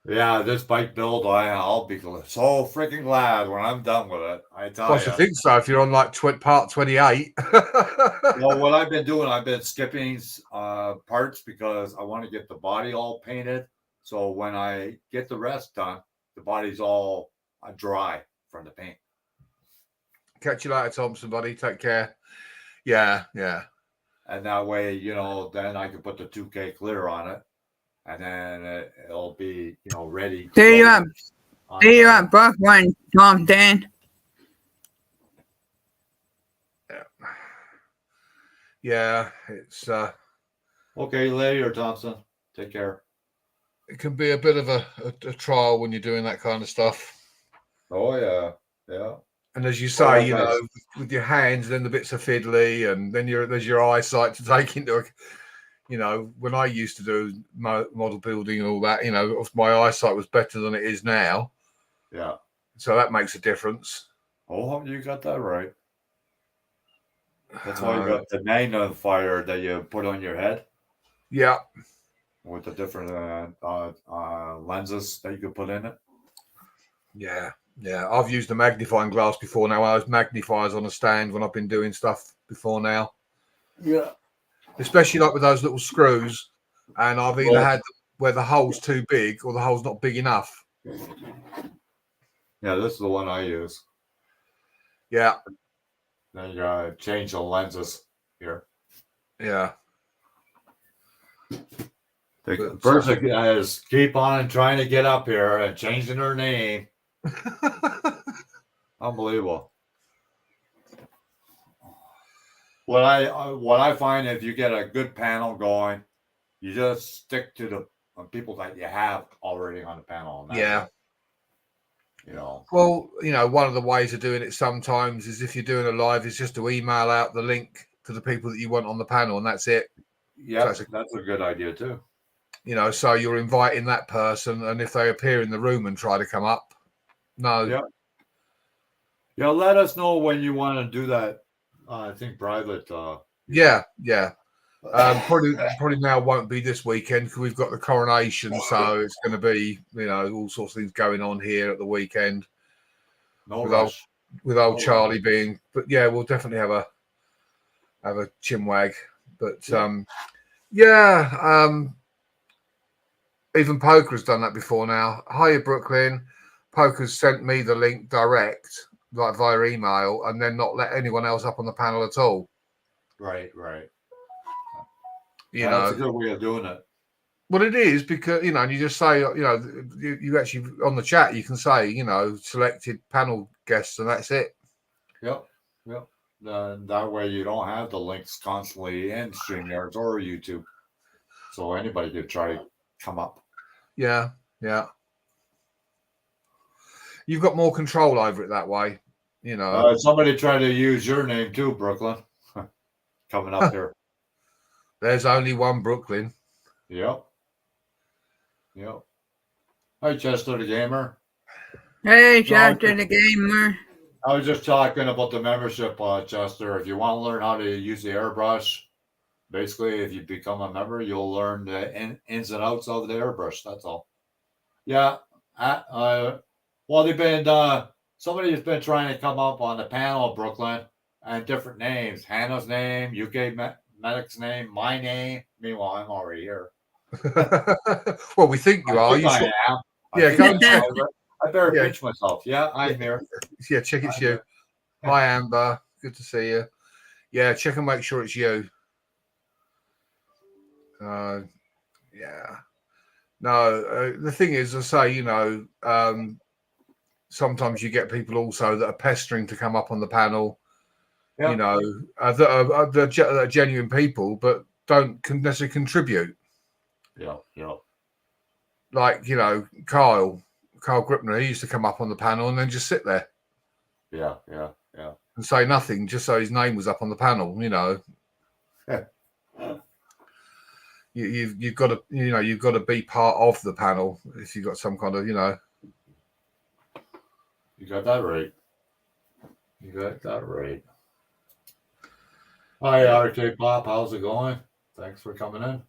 Yeah, this bike build, I'll be so freaking glad when I'm done with it. I tell I you. think so. If you're on like part 28. Well, what I've been doing, I've been skipping parts because I want to get the body all painted. So when I get the rest done, the body's all dry from the paint. Catch you later, Thompson, buddy. Take care. Yeah. and that way, you know, then I can put the 2K clear on it, and then it'll be, you know, ready. Do you have on the- Brooklyn, Tom Dan? Yeah, it's Okay, later, Thompson. Take care. it can be a bit of a trial when you're doing that kind of stuff. Oh yeah, yeah. And as you say, you okay. know, with your hands, then the bits are fiddly, and then there's your eyesight to take into. You know, when I used to do model building and all that, you know, my eyesight was better than it is now. Yeah. So that makes a difference. Oh, you got that right. That's why you got the magnifier that you put on your head Yeah. with the different lenses that you could put in it. Yeah. Yeah. I've used a magnifying glass before now. I have magnifiers on a stand when I've been doing stuff before now. Yeah. Especially like with those little screws. And I've either Well- had where the hole's too big or the hole's not big enough. Yeah, this is the one I use. Yeah. Then you gotta change the lenses here. Yeah. The But- person is keep on trying to get up here and changing their name. Unbelievable. What I find, if you get a good panel going, you just stick to the people that you have already on the panel. And that's Yeah. it. You know. Well, you know, one of the ways of doing it sometimes is if you're doing a live, is just to email out the link to the people that you want on the panel, and that's it. Yeah, That's that's a good idea too. You know, so you're inviting that person, and if they appear in the room and try to come up, no. Yeah. Yeah, let us know when you want to do that. I think private. Yeah. Probably now won't be this weekend because we've got the coronation, so it's going to be, you know, all sorts of things going on here at the weekend No with rush. old Oh, Charlie being. But yeah, we'll definitely have a chinwag. But even Poker's done that before now. Hiya, Brooklyn. Poker's sent me the link direct, like via email, and then not let anyone else up on the panel at all. Right. You That's know, a good way of doing it. well, it is because, you know, and you just say, you know, you actually on the chat, you can say, you know, selected panel guests, and that's it. Yep. That way you don't have the links constantly in StreamYards or YouTube. So anybody could try to come up. Yeah. You've got more control over it that way, you know. Somebody tried to use your name too, Brooklyn. Coming up here. There's only one Brooklyn. Yep. Hi, Chester the Gamer. Hey, Chester the Gamer. I was just talking about the membership, Chester. If you want to learn how to use the airbrush, basically, if you become a member, you'll learn the ins and outs of the airbrush. That's all. Yeah. Well, they've been somebody's been trying to come up on the panel, Brooklyn, and different names. Hannah's name, UK Medic's name, my name. Meanwhile, I'm already here. Well, we think you I are. think I am. Yeah, go and check. I better Yeah. pinch myself. Yeah, I'm here. Yeah, check it's you. Hi, Amber. Good to see you. Yeah, check and make sure it's you. Yeah. No, the thing is, I say, you know, sometimes you get people also that are pestering to come up on the panel, Yeah. you know, that are genuine people, but don't necessarily contribute. Yeah. Like, you know, Carl Gripner, he used to come up on the panel and then just sit there Yeah. and say nothing, just so his name was up on the panel, you know. You've got to, you know, you've got to be part of the panel if you've got some kind of, you know. You got that right. Hi, RK Pop. How's it going? Thanks for coming in.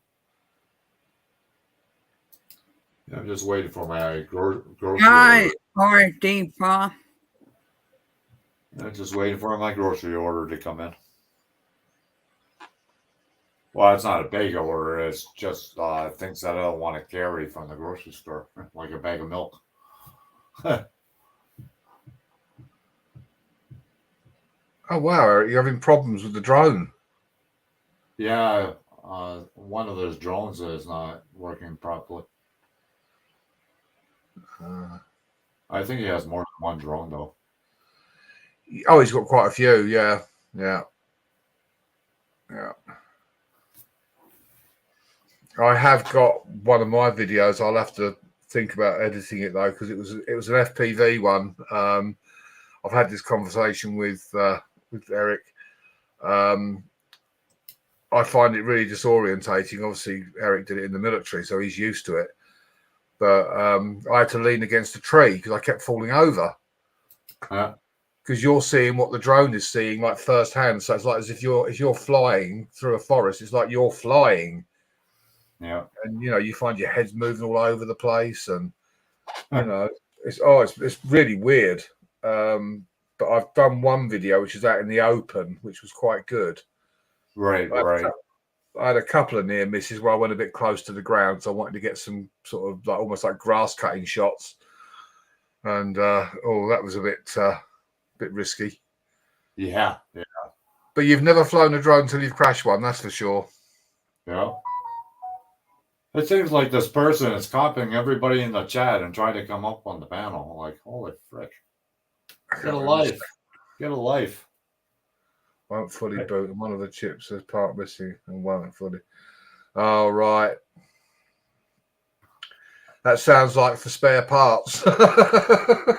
I'm just waiting for my grocery Hi, order. RT Paul. I'm just waiting for my grocery order to come in. Well, it's not a big order. It's just things that I don't want to carry from the grocery store, like a bag of milk. Oh wow, Eric, you're having problems with the drone. Yeah, one of those drones is not working properly. Uh, I think he has more than one drone though. oh, he's got quite a few. Yeah. I have got one of my videos. I'll have to think about editing it though, because it was an FPV one. I've had this conversation with Eric. I find it really disorientating. Obviously, Eric did it in the military, so he's used to it. But I had to lean against a tree because I kept falling over. Because you're seeing what the drone is seeing like firsthand. So it's like as if you're flying through a forest. It's like you're flying. Yeah. And you find your head's moving all over the place, and it's really weird. But I've done one video which is out in the open, which was quite good. Right. I had a couple of near misses where I went a bit close to the ground, so I wanted to get some sort of like almost like grass cutting shots. And that was a bit risky. Yeah. But you've never flown a drone until you've crashed one, that's for sure. Yeah. It seems like this person is copying everybody in the chat and trying to come up on the panel. Like, holy frick. Get a life. Get a life. Won't fully boot, and one of the chips has part missing and won't fully. Oh, right. That sounds like for spare parts. Brooklyn,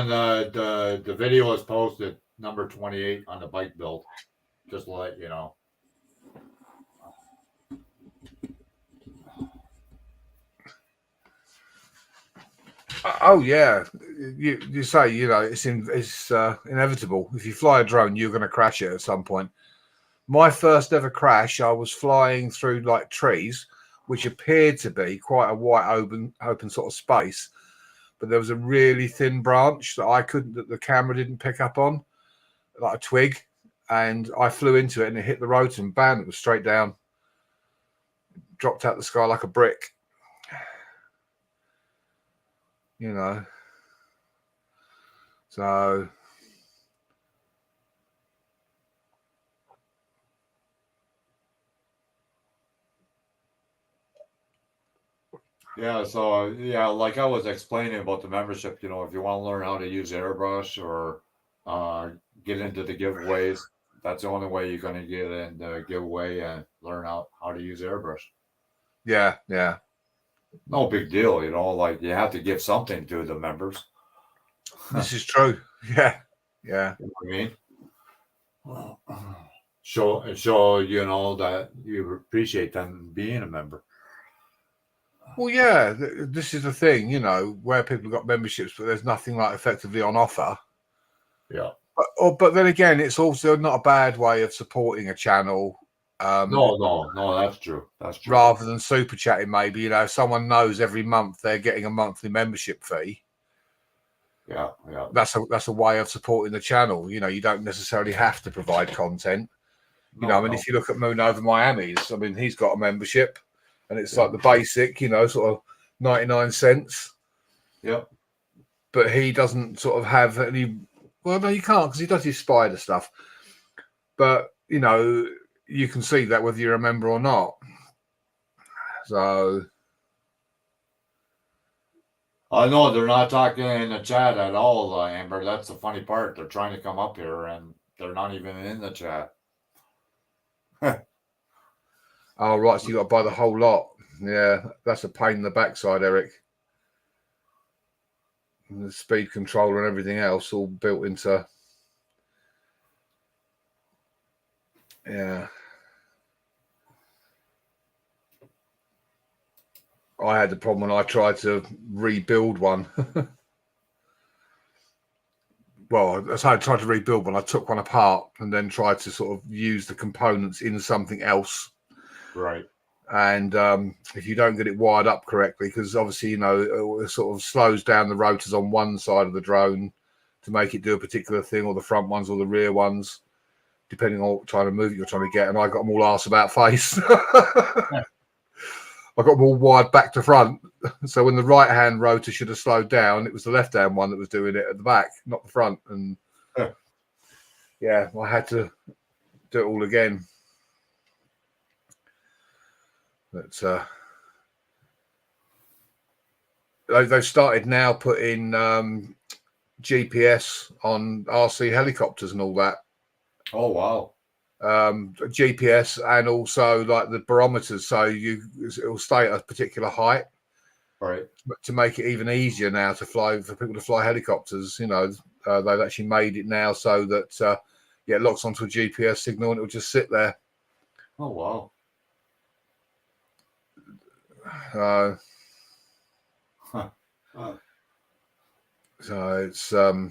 the video is posted, number 28 on the bike build. Just to let you know. Oh yeah, you say it's inevitable. If you fly a drone, you're going to crash it at some point. My first ever crash, I was flying through like trees, which appeared to be quite a wide open sort of space, but there was a really thin branch that the camera didn't pick up on, like a twig, and I flew into it and it hit the rotor and bam, it was straight down, dropped out the sky like a brick. So yeah, like I was explaining about the membership, if you want to learn how to use airbrush or get into the giveaways, that's the only way you're going to get in the giveaway and learn how to use airbrush. Yeah. No big deal, like you have to give something to the members. This is true. Yeah. You know what I mean? Show that you appreciate them being a member. Well, yeah, this is the thing, where people got memberships, but there's nothing like effectively on offer. Yeah. But then again, it's also not a bad way of supporting a channel. No, that's true. That's true. Rather than super chatting, maybe, if someone knows every month they're getting a monthly membership fee. Yeah. That's a way of supporting the channel. You don't necessarily have to provide content. If you look at Moon Over Miami's, he's got a membership, and it's like the basic, sort of 99 cents. Yep. But he doesn't sort of have any. Well, no, you can't because he does his spider stuff. But you can see that whether you're a member or not. So. I know they're not talking in the chat at all, Amber. That's the funny part. They're trying to come up here and they're not even in the chat. Oh, right. So you got to buy the whole lot. Yeah, that's a pain in the backside, Eric. And the speed controller and everything else all built into. Yeah. I had the problem when I tried to rebuild one. Well, I tried to rebuild one. I took one apart and then tried to sort of use the components in something else. Right. And if you don't get it wired up correctly, because obviously, it sort of slows down the rotors on one side of the drone to make it do a particular thing, or the front ones or the rear ones, depending on what kind of movie you're trying to get. And I got them all arse about face. I got them all wired back to front. So when the right-hand rotor should have slowed down, it was the left-hand one that was doing it at the back, not the front. And yeah, I had to do it all again. But they've started now putting GPS on RC helicopters and all that. Oh wow. GPS and also like the barometers, so it'll stay at a particular height. Right. To make it even easier now to fly for people to fly helicopters, they've actually made it now so that it locks onto a GPS signal and it'll just sit there. Oh wow. So it's the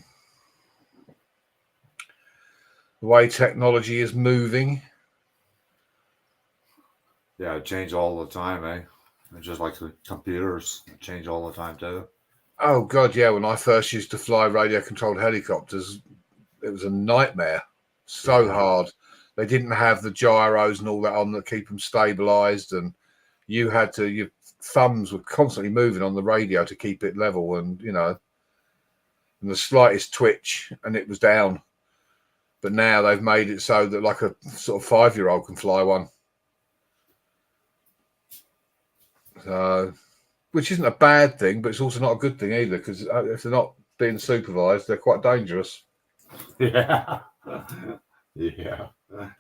way technology is moving. Yeah, it change all the time, eh? It's just like the computers change all the time too. Oh God, yeah. When I first used to fly radio-controlled helicopters, it was a nightmare. So hard. They didn't have the gyros and all that on that keep them stabilized, and your thumbs were constantly moving on the radio to keep it level, and the slightest twitch and it was down. But now they've made it so that like a sort of 5-year-old can fly one. So, which isn't a bad thing, but it's also not a good thing either, because if they're not being supervised, they're quite dangerous. Yeah. Yeah.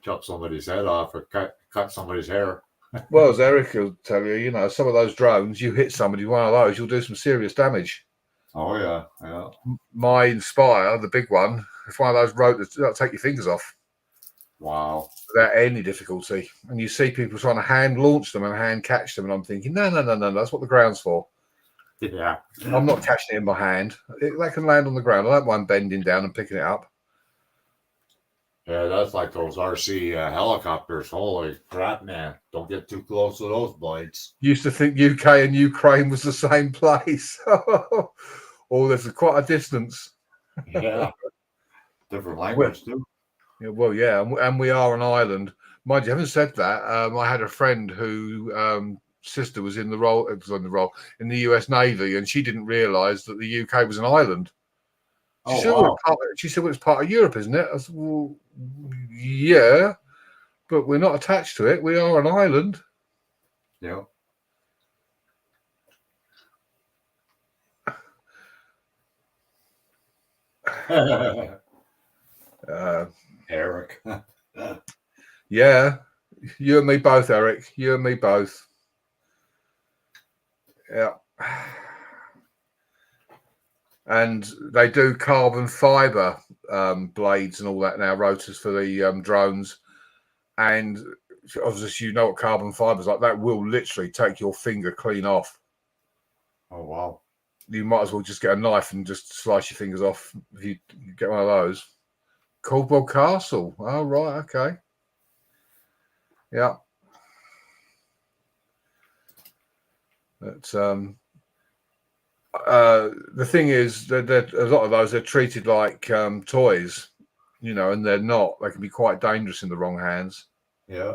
Chop somebody's head off or cut somebody's hair. Well, as Eric will tell you, some of those drones, you hit somebody with one of those, you'll do some serious damage. Oh yeah, yeah. My Inspire, the big one, if one of those rotors, that'll take your fingers off. Wow. Without any difficulty. And you see people trying to hand launch them and hand catch them, and I'm thinking, no, that's what the ground's for. Yeah. I'm not catching it in my hand. They can land on the ground. I don't mind bending down and picking it up. Yeah, that's like those RC helicopters. Holy crap, man. Don't get too close to those blades. Used to think UK and Ukraine was the same place. Oh, there's quite a distance. Yeah. Different language too. Yeah, well, yeah, and we are an island. Mind you, having said that, I had a friend who sister was in the in the US Navy, and she didn't realise that the UK was an island. She said, wow. She said, well, it's part of Europe, isn't it? I said, well, yeah, but we're not attached to it. We are an island. Yeah. Eric. Yeah, you and me both, Eric. You and me both. Yeah. And they do carbon fiber blades and all that now, rotors for the drones. And obviously, you know what carbon fiber is like. That will literally take your finger clean off. Oh, wow. You might as well just get a knife and just slice your fingers off if you get one of those. Caldwell Castle. Oh, right. Okay. Yeah. But the thing is that a lot of those are treated like toys, and they're not. They can be quite dangerous in the wrong hands. Yeah.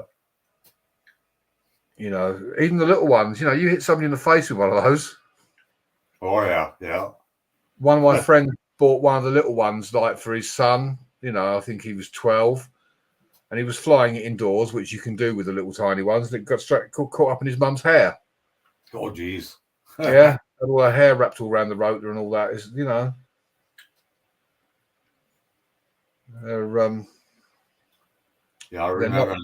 Even the little ones, you hit somebody in the face with one of those. Oh, yeah. Yeah. One of my friends bought one of the little ones, like for his son. I think he was 12, and he was flying it indoors, which you can do with the little tiny ones. And it got caught up in his mum's hair. Oh, geez. Yeah, and all her hair wrapped all around the rotor and all that. Is they're Yeah, I remember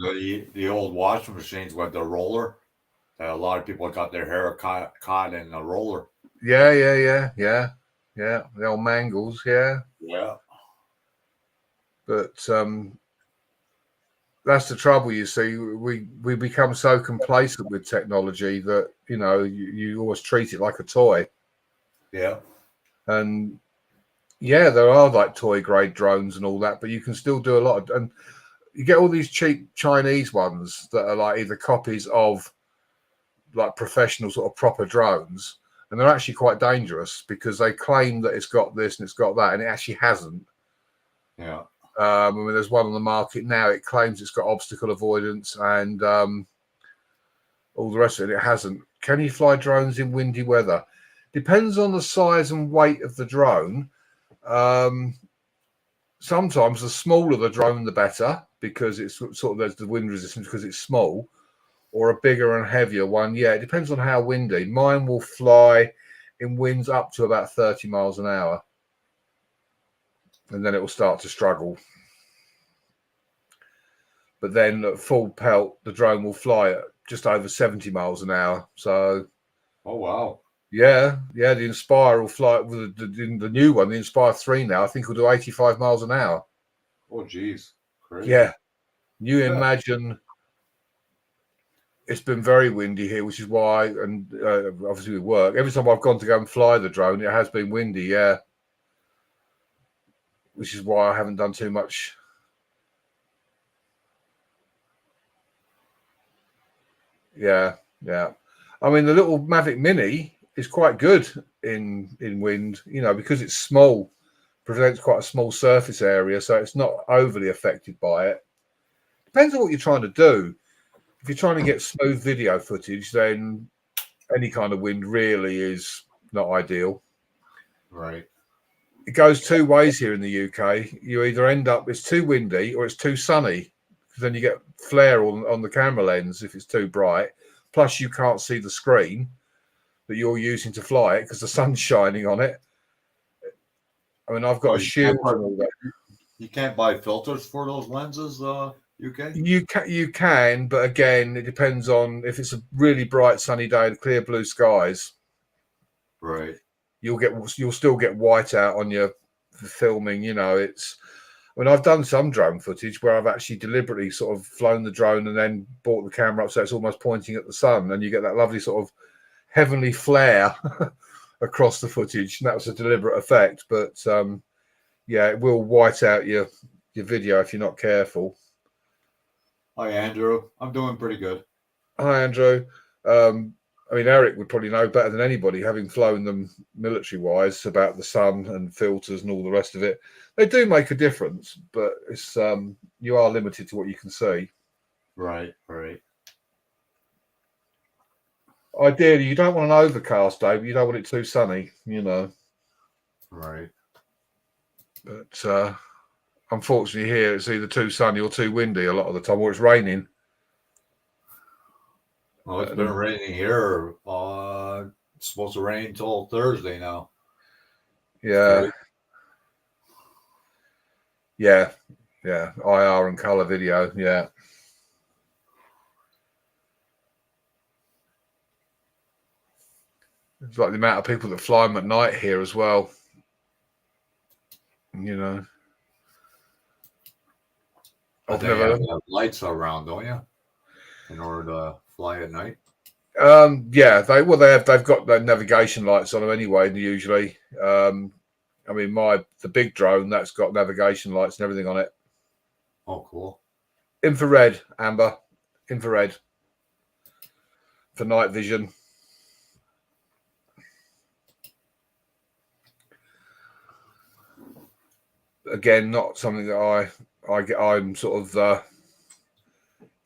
the old washing machines with the roller. A lot of people got their hair caught in the roller. Yeah. The old mangles, yeah. Yeah. But that's the trouble, you see. We become so complacent with technology that, you always treat it like a toy. Yeah. And yeah, there are like toy grade drones and all that, but you can still do a lot and you get all these cheap Chinese ones that are like either copies of like professional sort of proper drones, and they're actually quite dangerous because they claim that it's got this and it's got that, and it actually hasn't. Yeah. There's one on the market now. It claims it's got obstacle avoidance and all the rest of it. It hasn't. Can you fly drones in windy weather? Depends on the size and weight of the drone. Sometimes the smaller the drone, the better, because it's sort of there's the wind resistance because it's small. or a bigger and heavier one. Yeah, it depends on how windy. Mine will fly in winds up to about 30 miles an hour. And then it will start to struggle. But then at full pelt, the drone will fly at just over 70 miles an hour. So, Oh wow. yeah, the Inspire will fly with the new one, the Inspire 3 now, I think will do 85 miles an hour. Oh geez. Crazy. Yeah. You imagine it's been very windy here, which is why, and obviously with work, every time I've gone to go and fly the drone, it has been windy, yeah. Which is why I haven't done too much. Yeah. I mean, the little Mavic Mini is quite good in wind, because it's small, presents quite a small surface area, so it's not overly affected by it. Depends on what you're trying to do. If you're trying to get smooth video footage, then any kind of wind really is not ideal. Right. It goes two ways here in the UK. You either end up, it's too windy or it's too sunny, because then you get flare on the camera lens if it's too bright. Plus, you can't see the screen that you're using to fly it because the sun's shining on it. I mean, I've got a shield and all that. You can't buy filters for those lenses, UK? You can, but again, it depends on if it's a really bright sunny day and clear blue skies. Right. You'll still get white out on your filming. I've done some drone footage where I've actually deliberately sort of flown the drone and then brought the camera up so it's almost pointing at the sun, and you get that lovely sort of heavenly flare across the footage. And that was a deliberate effect, but it will white out your video if you're not careful. Hi, Andrew. I'm doing pretty good. Hi, Andrew. Eric would probably know better than anybody, having flown them military-wise, about the sun and filters and all the rest of it. They do make a difference, but it's you are limited to what you can see. Right. Ideally, you don't want an overcast day, but you don't want it too sunny, Right. But unfortunately, here it's either too sunny or too windy a lot of the time, or it's raining. Well, it's been raining here. It's supposed to rain until Thursday now. Yeah. IR and color video. Yeah. It's like the amount of people that fly them at night here as well. I've never have lights around, don't you? In order to fly at night. They've got the navigation lights on them anyway. Usually, the big drone that's got navigation lights and everything on it. Oh, cool. Infrared, Amber. Infrared for night vision. Again, not something that I'm sort of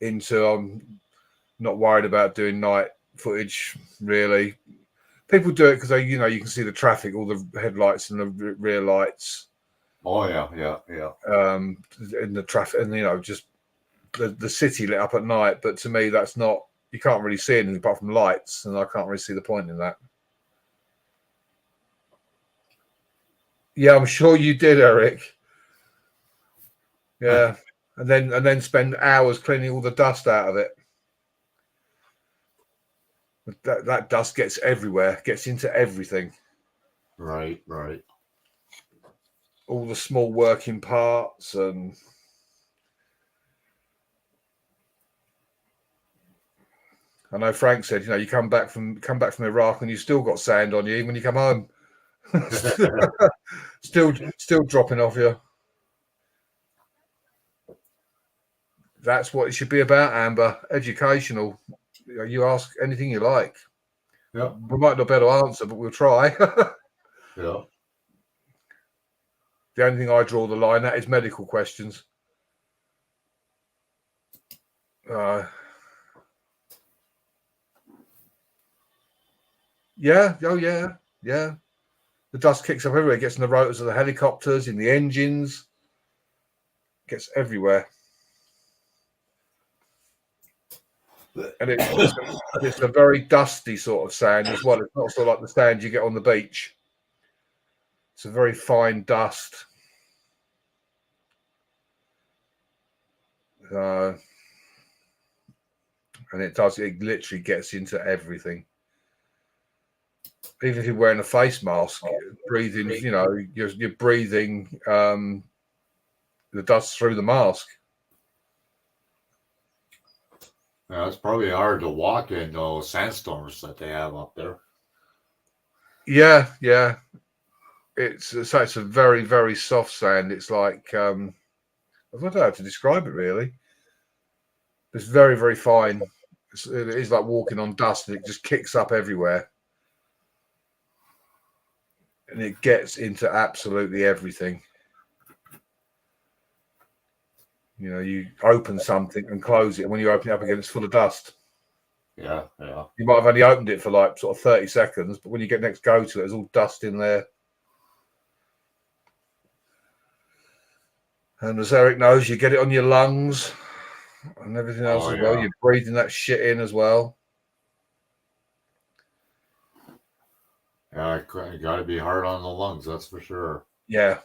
into. I'm not worried about doing night footage, really. People do it because you can see the traffic, all the headlights and the rear lights. Oh yeah. In the traffic, and just the city lit up at night. But to me, that's not. You can't really see anything apart from lights, and I can't really see the point in that. Yeah, I'm sure you did, Eric. Yeah, and then spend hours cleaning all the dust out of it. That dust gets everywhere, gets into everything. Right. All the small working parts, and I know Frank said, you come back from Iraq and you still got sand on you even when you come home. still dropping off you. That's what it should be about, Amber. Educational. You ask anything you like. Yeah. We might not be able to answer, but we'll try. Yeah. The only thing I draw the line at is medical questions. Yeah. The dust kicks up everywhere. It gets in the rotors of the helicopters, in the engines. Gets everywhere. And it's a very dusty sort of sand as well. It's not sort of like the sand you get on the beach. It's a very fine dust. And it literally gets into everything. Even if you're wearing a face mask, breathing, you're breathing the dust through the mask. Yeah, it's probably hard to walk in those sandstorms that they have up there. Yeah. It's a very, very soft sand. It's like I don't know how to describe it really. It's very, very fine. It is like walking on dust, and it just kicks up everywhere. And it gets into absolutely everything. You open something and close it, and when you open it up again, it's full of dust. Yeah. You might have only opened it for like sort of 30 seconds, but when you get next go to it, there's all dust in there. And as Eric knows, you get it on your lungs and everything else as well. You're breathing that shit in as well. Yeah, you got to be hard on the lungs, that's for sure. Yeah.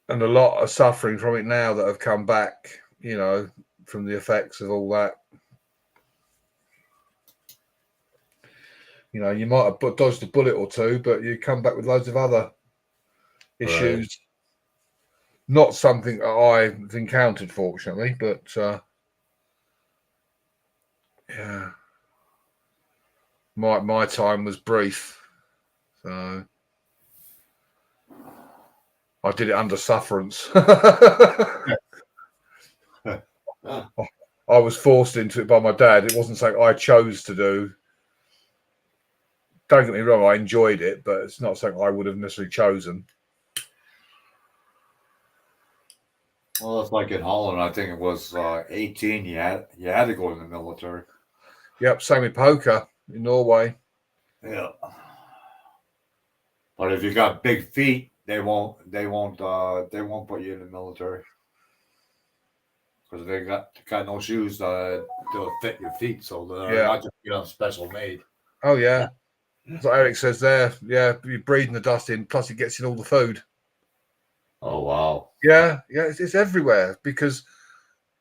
And a lot are suffering from it now that have come back, from the effects of all that. You might have dodged a bullet or two, but you come back with loads of other issues. Right. Not something that I've encountered, fortunately, but yeah, my time was brief, so I did it under sufferance. I was forced into it by my dad. It wasn't something I chose to do. Don't get me wrong, I enjoyed it, but it's not something I would have necessarily chosen. Well, it's like in Holland, I think it was 18, you had to go in the military. Yep, same with poker in Norway. Yeah. But if you got big feet, they won't put you in the military. Because they got no shoes to fit your feet, so they're not just special made. Oh yeah. So Eric says there, you're breathing the dust in, plus it gets in all the food. Oh wow. Yeah, it's everywhere because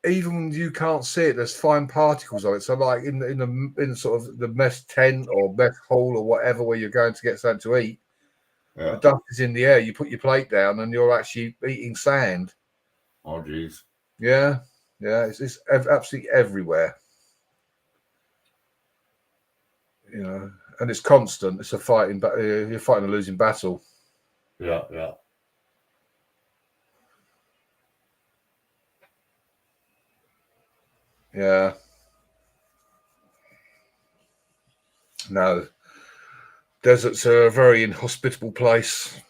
even when you can't see it, there's fine particles of it. So like in sort of the mess tent or mess hall or whatever where you're going to get something to eat, the dust is in the air. You put your plate down and you're actually eating sand. Oh geez. Yeah, it's absolutely everywhere. And it's constant. It's a fighting, but you're fighting a losing battle. Yeah. Yeah. No. Deserts are a very inhospitable place.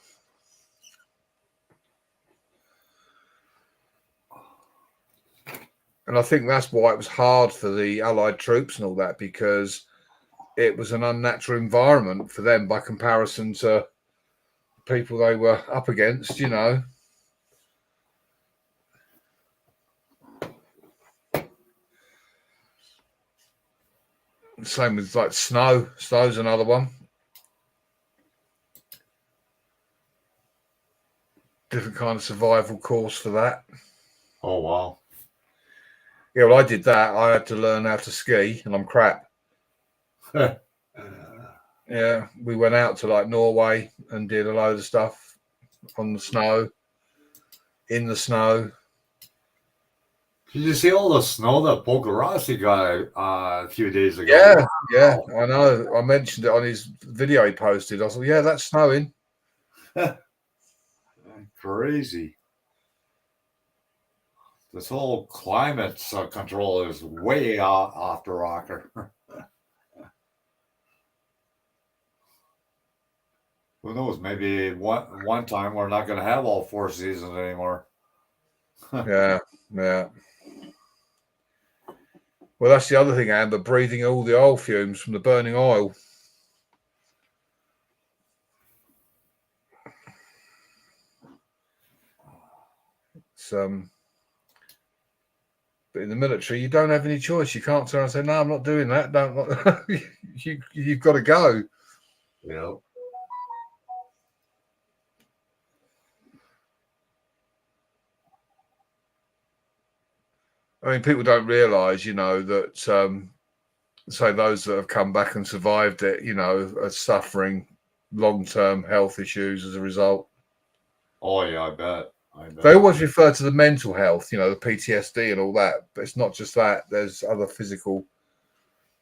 And I think that's why it was hard for the Allied troops and all that, because it was an unnatural environment for them by comparison to people they were up against, Same with like snow. Snow's another one. Different kind of survival course for that. Oh wow. Yeah, well, I did that. I had to learn how to ski, and I'm crap. Yeah, we went out to like Norway and did a load of stuff on the snow, in the snow. Did you see all the snow that Pokerossi got a few days ago? Yeah, I know. I mentioned it on his video he posted. I thought, yeah, that's snowing. Crazy. This whole climate control is way off the rocker. Who knows? Maybe one time we're not going to have all 4 seasons anymore. Yeah. Well, that's the other thing, Amber, breathing all the oil fumes from the burning oil. in the military, you don't have any choice. You can't turn and say, "No, I'm not doing that." You've got to go. Yeah. I mean, people don't realise, that say those that have come back and survived it, are suffering long-term health issues as a result. Oh yeah, I bet. They always refer to the mental health, the PTSD and all that, but it's not just that. There's other physical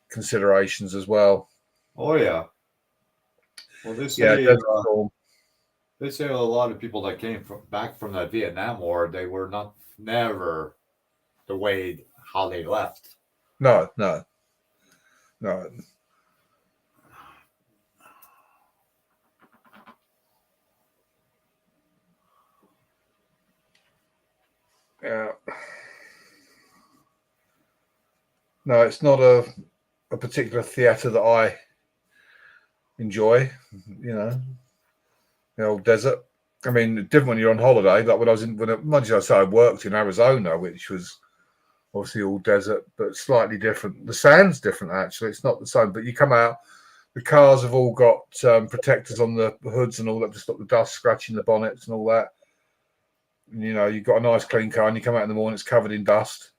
considerations as well. Oh yeah. Well, they say they say a lot of people that came back from the Vietnam War, they were never the way how they left. No. Yeah. No, it's not a particular theatre that I enjoy, the old desert. I mean, different when you're on holiday. Like when I say I worked in Arizona, which was obviously all desert, but slightly different. The sand's different, actually. It's not the same, but you come out, the cars have all got protectors on the hoods and all that to stop the dust scratching the bonnets and all that. And, you've got a nice clean car and you come out in the morning, it's covered in dust.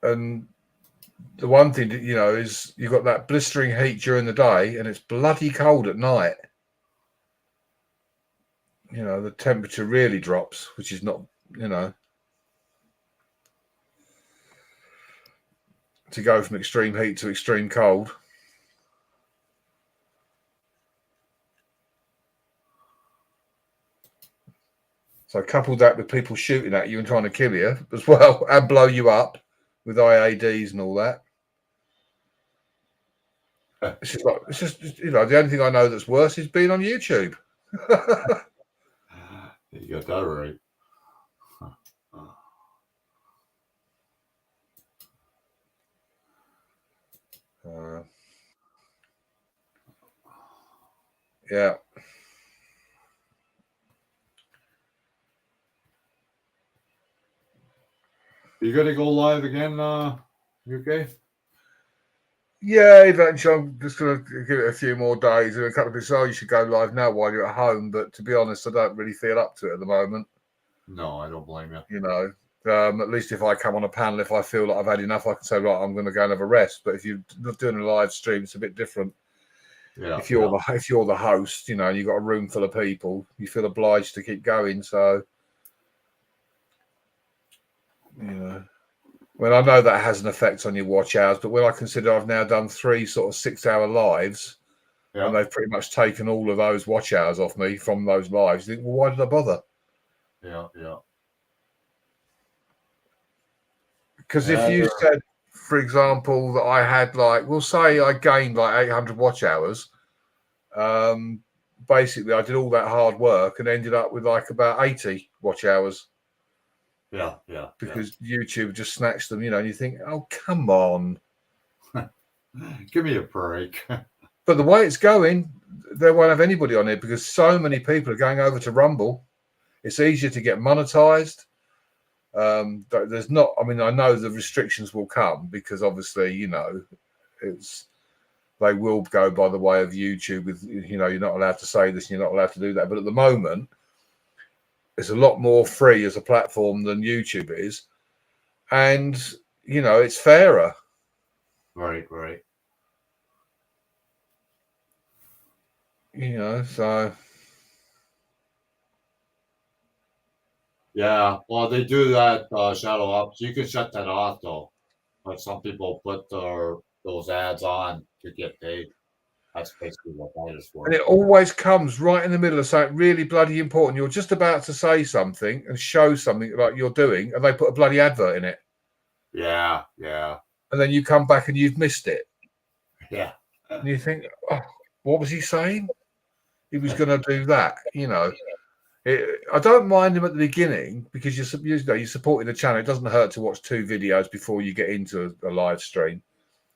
And the one thing that, is you've got that blistering heat during the day and it's bloody cold at night. The temperature really drops, which is not, to go from extreme heat to extreme cold. So couple that with people shooting at you and trying to kill you as well and blow you up with IADs and all that. It's just the only thing I know that's worse is being on YouTube. You got that right. Yeah. You gonna go live again, UK? Yeah, eventually. I'm just going to give it a few more days. And a couple of people say, "Oh, you should go live now while you're at home." But to be honest, I don't really feel up to it at the moment. No, I don't blame you. At least if I come on a panel, if I feel like I've had enough, I can say, "Right, I'm going to go and have a rest." But if you're not doing a live stream, it's a bit different. Yeah. If you're the host, and you've got a room full of people, you feel obliged to keep going. So, Well, I know that has an effect on your watch hours, but when I consider I've now done 3 sort of 6-hour lives, and they've pretty much taken all of those watch hours off me from those lives, you think, well, why did I bother? Yeah. Because if you said, for example, that I had we'll say I gained 800 watch hours, basically I did all that hard work and ended up with about 80 watch hours. Yeah. Because YouTube just snatched them, and you think, oh, come on. Give me a break. But the way it's going, they won't have anybody on it because so many people are going over to Rumble. It's easier to get monetized. There's not, I know the restrictions will come because obviously, they will go by the way of YouTube with, you're not allowed to say this and you're not allowed to do that. But at the moment, it's a lot more free as a platform than YouTube is. And, it's fairer. Right. So. Yeah, well, they do that shadow ops. You can shut that off, though. But some people put those ads on to get paid. That's basically what that is for. And it always comes right in the middle of something really bloody important. You're just about to say something and show something like you're doing, and they put a bloody advert in it. Yeah. And then you come back and you've missed it. Yeah. And you think, oh, what was he saying? He was going to do that, I don't mind him at the beginning because you're supporting the channel. It doesn't hurt to watch 2 videos before you get into a live stream.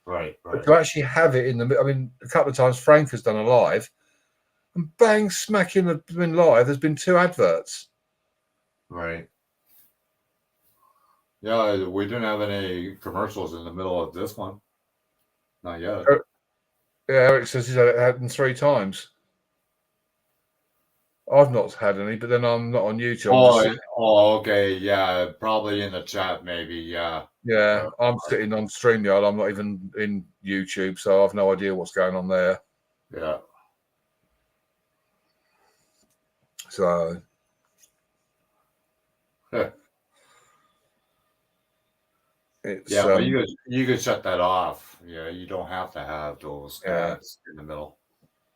Right. But to actually have it in the, a couple of times Frank has done a live, and bang, smack in live. There's been 2 adverts. Right. Yeah, we didn't have any commercials in the middle of this one. Not yet. Yeah, Eric says he's had it happen 3 times. I've not had any, but then I'm not on YouTube. Okay. Yeah, probably in the chat, maybe. Yeah. Yeah, I'm sitting on StreamYard. I'm not even in YouTube, so I've no idea what's going on there. Yeah. So, it's Yeah, but you could shut that off. Yeah, you don't have to have those ads in the middle.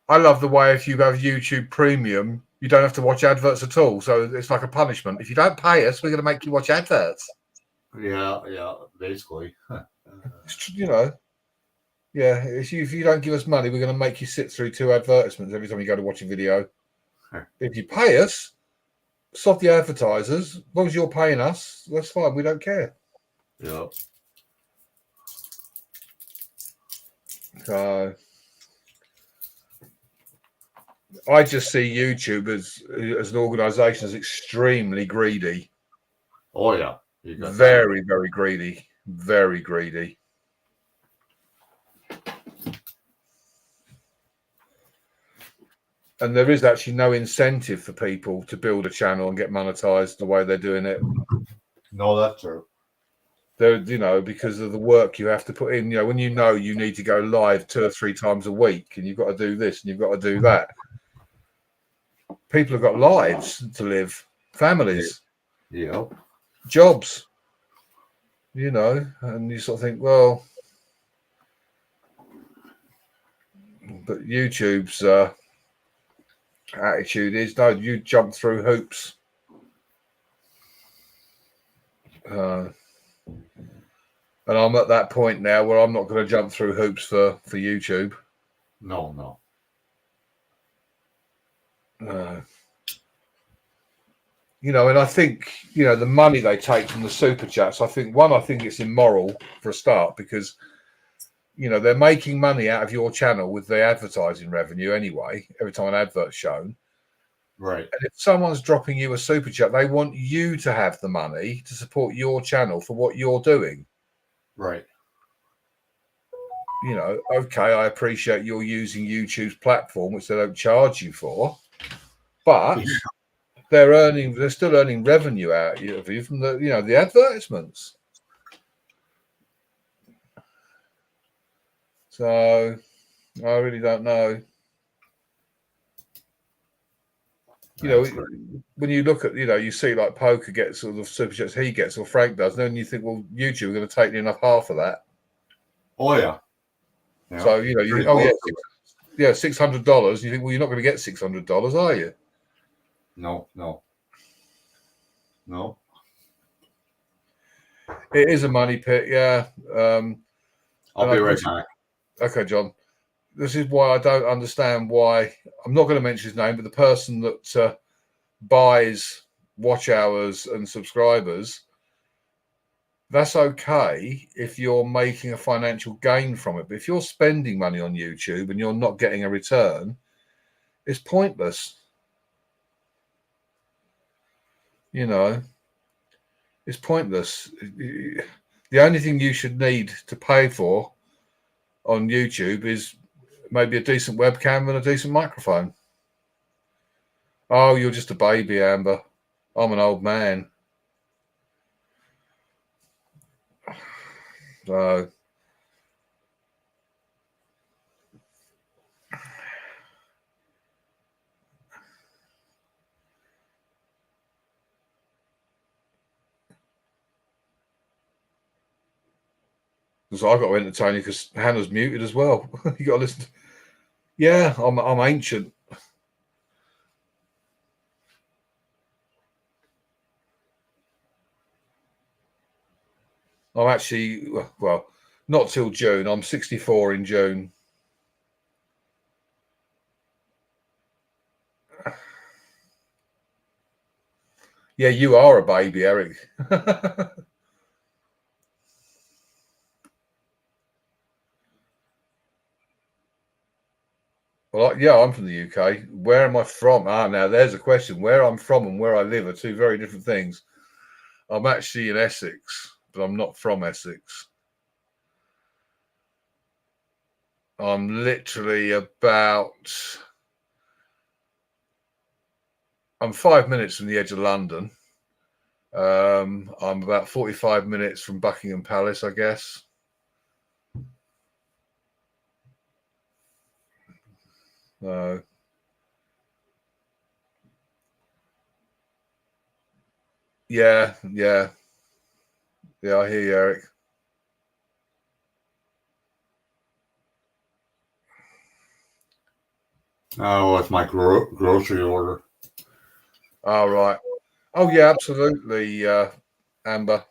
I love the way if you have YouTube Premium, you don't have to watch adverts at all. So it's like a punishment. If you don't pay us, we're going to make you watch adverts. Yeah, basically. You know, yeah. If you don't give us money, we're going to make you sit through 2 advertisements every time you go to watch a video. If you pay us, stop the advertisers. As long as you're paying us, that's fine. We don't care. Yeah. So I just see YouTube as an organisation as extremely greedy. Oh yeah. You got Very, very greedy. Very greedy. And there is actually no incentive for people to build a channel and get monetized the way they're doing it. No, that's true. They're, because of the work you have to put in. When you need to go live 2 or 3 times a week, and you've got to do this and you've got to do that. People have got lives to live, families, jobs, and you sort of think, well, but YouTube's attitude is, no, you jump through hoops. And I'm at that point now where I'm not going to jump through hoops for YouTube. No. And I think, the money they take from the super chats, I think it's immoral for a start, because, they're making money out of your channel with the advertising revenue anyway, every time an advert's shown. Right. And if someone's dropping you a super chat, they want you to have the money to support your channel for what you're doing. Right. Okay, I appreciate you're using YouTube's platform, which they don't charge you for, but they're still earning revenue out of you from the advertisements. So I really don't know. When you look at, you see like Poker gets all the super chats he gets, or Frank does, and then you think, well, YouTube are going to take near enough half of that. Oh yeah. So you think, $600. You think, well, you're not going to get $600, are you? No. It is a money pit, yeah. I'll be right back. Okay, John. This is why I don't understand why. I'm not going to mention his name, but the person that buys watch hours and subscribers, that's okay if you're making a financial gain from it. But if you're spending money on YouTube and you're not getting a return, it's pointless. It's pointless. The only thing you should need to pay for on YouTube is maybe a decent webcam and a decent microphone. Oh, you're just a baby, Amber. I'm an old man. So I've got to entertain you because Hannah's muted as well. You got to listen. Yeah, I'm ancient. I'm actually, well, not till June. I'm 64 in June. Yeah, you are a baby, Eric. Well, yeah, I'm from the UK. Where am I from? Now there's a question. Where I'm from and where I live are two very different things. I'm actually in Essex, but I'm not from Essex. I'm literally I'm 5 minutes from the edge of London. I'm about 45 minutes from Buckingham Palace, I guess. Yeah. I hear you, Eric. Oh, it's my grocery order. All right. Oh, yeah, absolutely, Amber.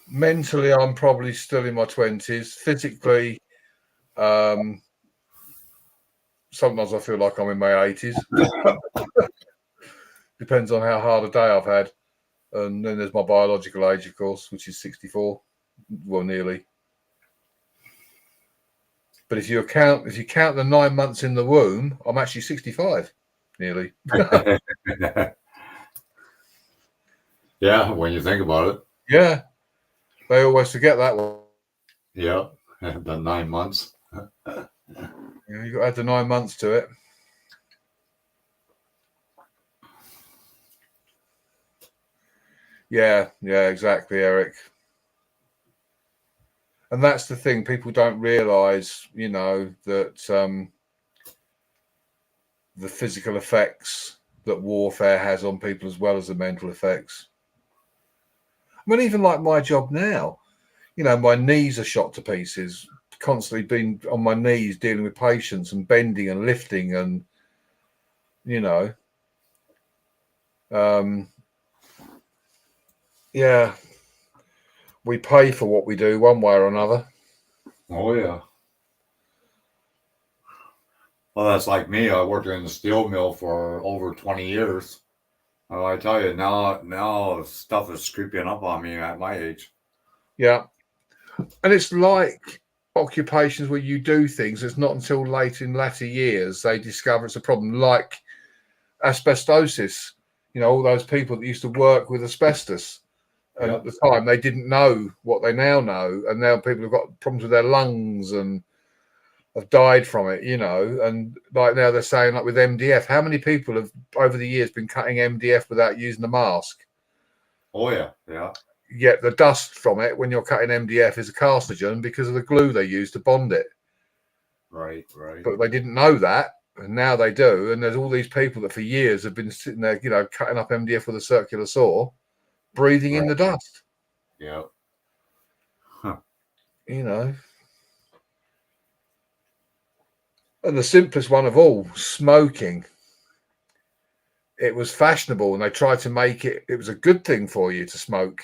Mentally, I'm probably still in my 20s. Physically, sometimes I feel like I'm in my 80s. Depends on how hard a day I've had. And then there's my biological age, of course, which is 64. Well, nearly. But if you count the 9 months in the womb, I'm actually 65, nearly. Yeah, when you think about it. Yeah. They always forget that one. Yeah, the 9 months. You got to add the 9 months to it. Yeah, exactly, Eric. And that's the thing, people don't realize, that the physical effects that warfare has on people as well as the mental effects. I mean, even like my job now, my knees are shot to pieces, constantly being on my knees dealing with patients and bending and lifting and, yeah, we pay for what we do one way or another. Oh, yeah. Well, that's like me. I worked in the steel mill for over 20 years. Oh, I tell you, now stuff is creeping up on me at my age. Yeah. And it's like occupations where you do things. It's not until latter years they discover it's a problem, like asbestosis. All those people that used to work with asbestos. And Yep. at the time, they didn't know what they now know. And now people have got problems with their lungs and have died from it, And like now they're saying, like with MDF, how many people have over the years been cutting MDF without using a mask? Oh, yeah. Yet the dust from it when you're cutting MDF is a carcinogen because of the glue they use to bond it. Right. But they didn't know that, and now they do. And there's all these people that for years have been sitting there, cutting up MDF with a circular saw, breathing in the dust. Yeah. Huh. And the simplest one of all, smoking. It was fashionable, and they tried to make it was a good thing for you to smoke.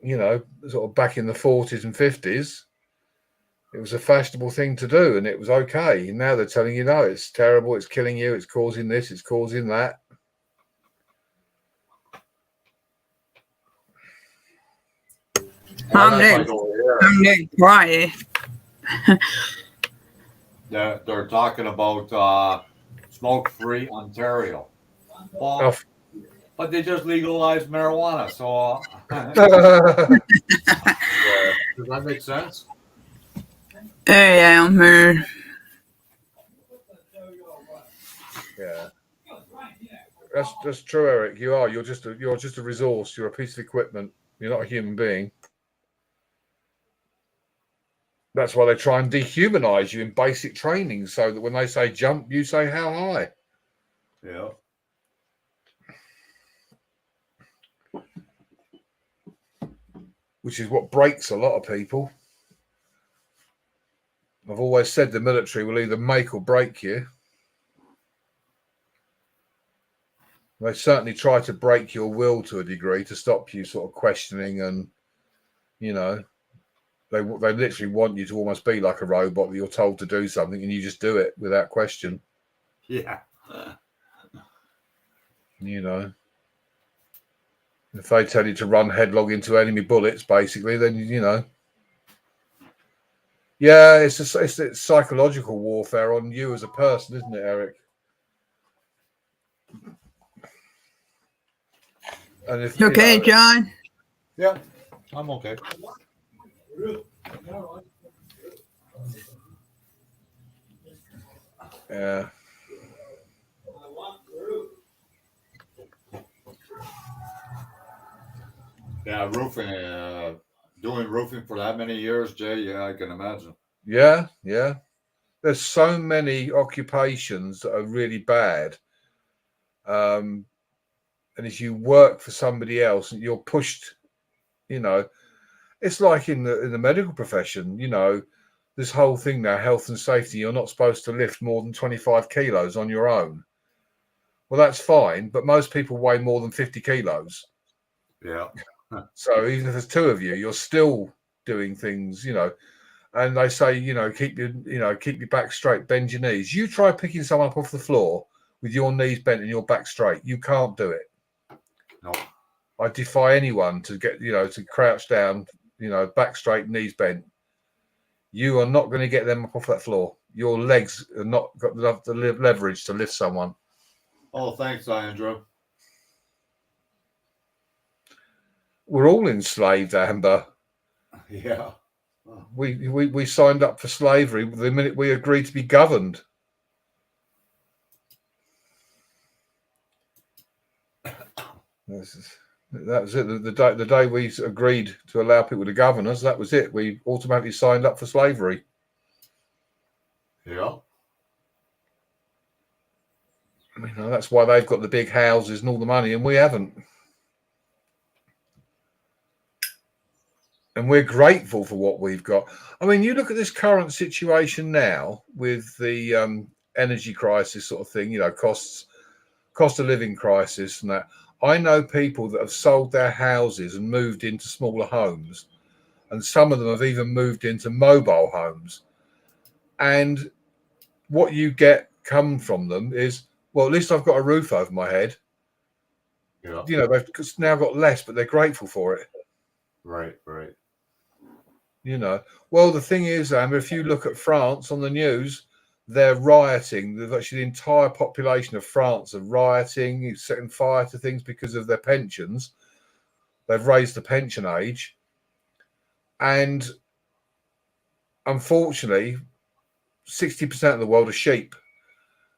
Sort of back in the 40s and 50s, it was a fashionable thing to do, and it was okay. And now they're telling you, no, it's terrible, it's killing you, it's causing this, it's causing that. I'm Nick quiet. They're talking about smoke-free Ontario. Well, but they just legalized marijuana, so does that make sense? Yeah, I'm here. Yeah, that's true, Eric. You are. You're just a resource. You're a piece of equipment. You're not a human being. That's why they try and dehumanize you in basic training, so that when they say jump, you say how high. Yeah. Which is what breaks a lot of people. I've always said the military will either make or break you. They certainly try to break your will to a degree to stop you sort of questioning and, they literally want you to almost be like a robot that you're told to do something and you just do it without question. Yeah. If they tell you to run headlong into enemy bullets, basically, then, Yeah, it's psychological warfare on you as a person, isn't it, Eric? And if You okay, you know, John? Yeah, I'm okay. yeah, Yeah, roofing. Doing roofing for that many years, Jay. Yeah, I can imagine. yeah, yeah. There's so many occupations that are really bad. And as you work for somebody else and you're pushed, you know, it's like in the medical profession, you know, this whole thing now, health and safety, you're not supposed to lift more than 25 kilos on your own. Well, that's fine, but most people weigh more than 50 kilos. Yeah. So even if there's two of you, you're still doing things, you know. And they say, keep your back straight, bend your knees. You try picking someone up off the floor with your knees bent and your back straight. You can't do it. No. I defy anyone to get, to crouch down, back straight, knees bent. You are not going to get them up off that floor. Your legs are not got the leverage to lift someone. Oh, thanks, Andrew. We're all enslaved, Amber. Yeah. We signed up for slavery the minute we agreed to be governed. That was it. The day we agreed to allow people to govern us, that was it. We automatically signed up for slavery. Yeah. I mean, that's why they've got the big houses and all the money, and we haven't. And we're grateful for what we've got. I mean, you look at this current situation now with the energy crisis sort of thing, cost of living crisis and that. I know people that have sold their houses and moved into smaller homes, and some of them have even moved into mobile homes. And what you get come from them is, well, at least I've got a roof over my head. Yeah. They've now got less, but they're grateful for it. Right. Well, the thing is, Amber, if you look at France on the news, they're rioting. There's actually the entire population of France are rioting, setting fire to things because of their pensions. They've raised the pension age. And unfortunately, 60% of the world are sheep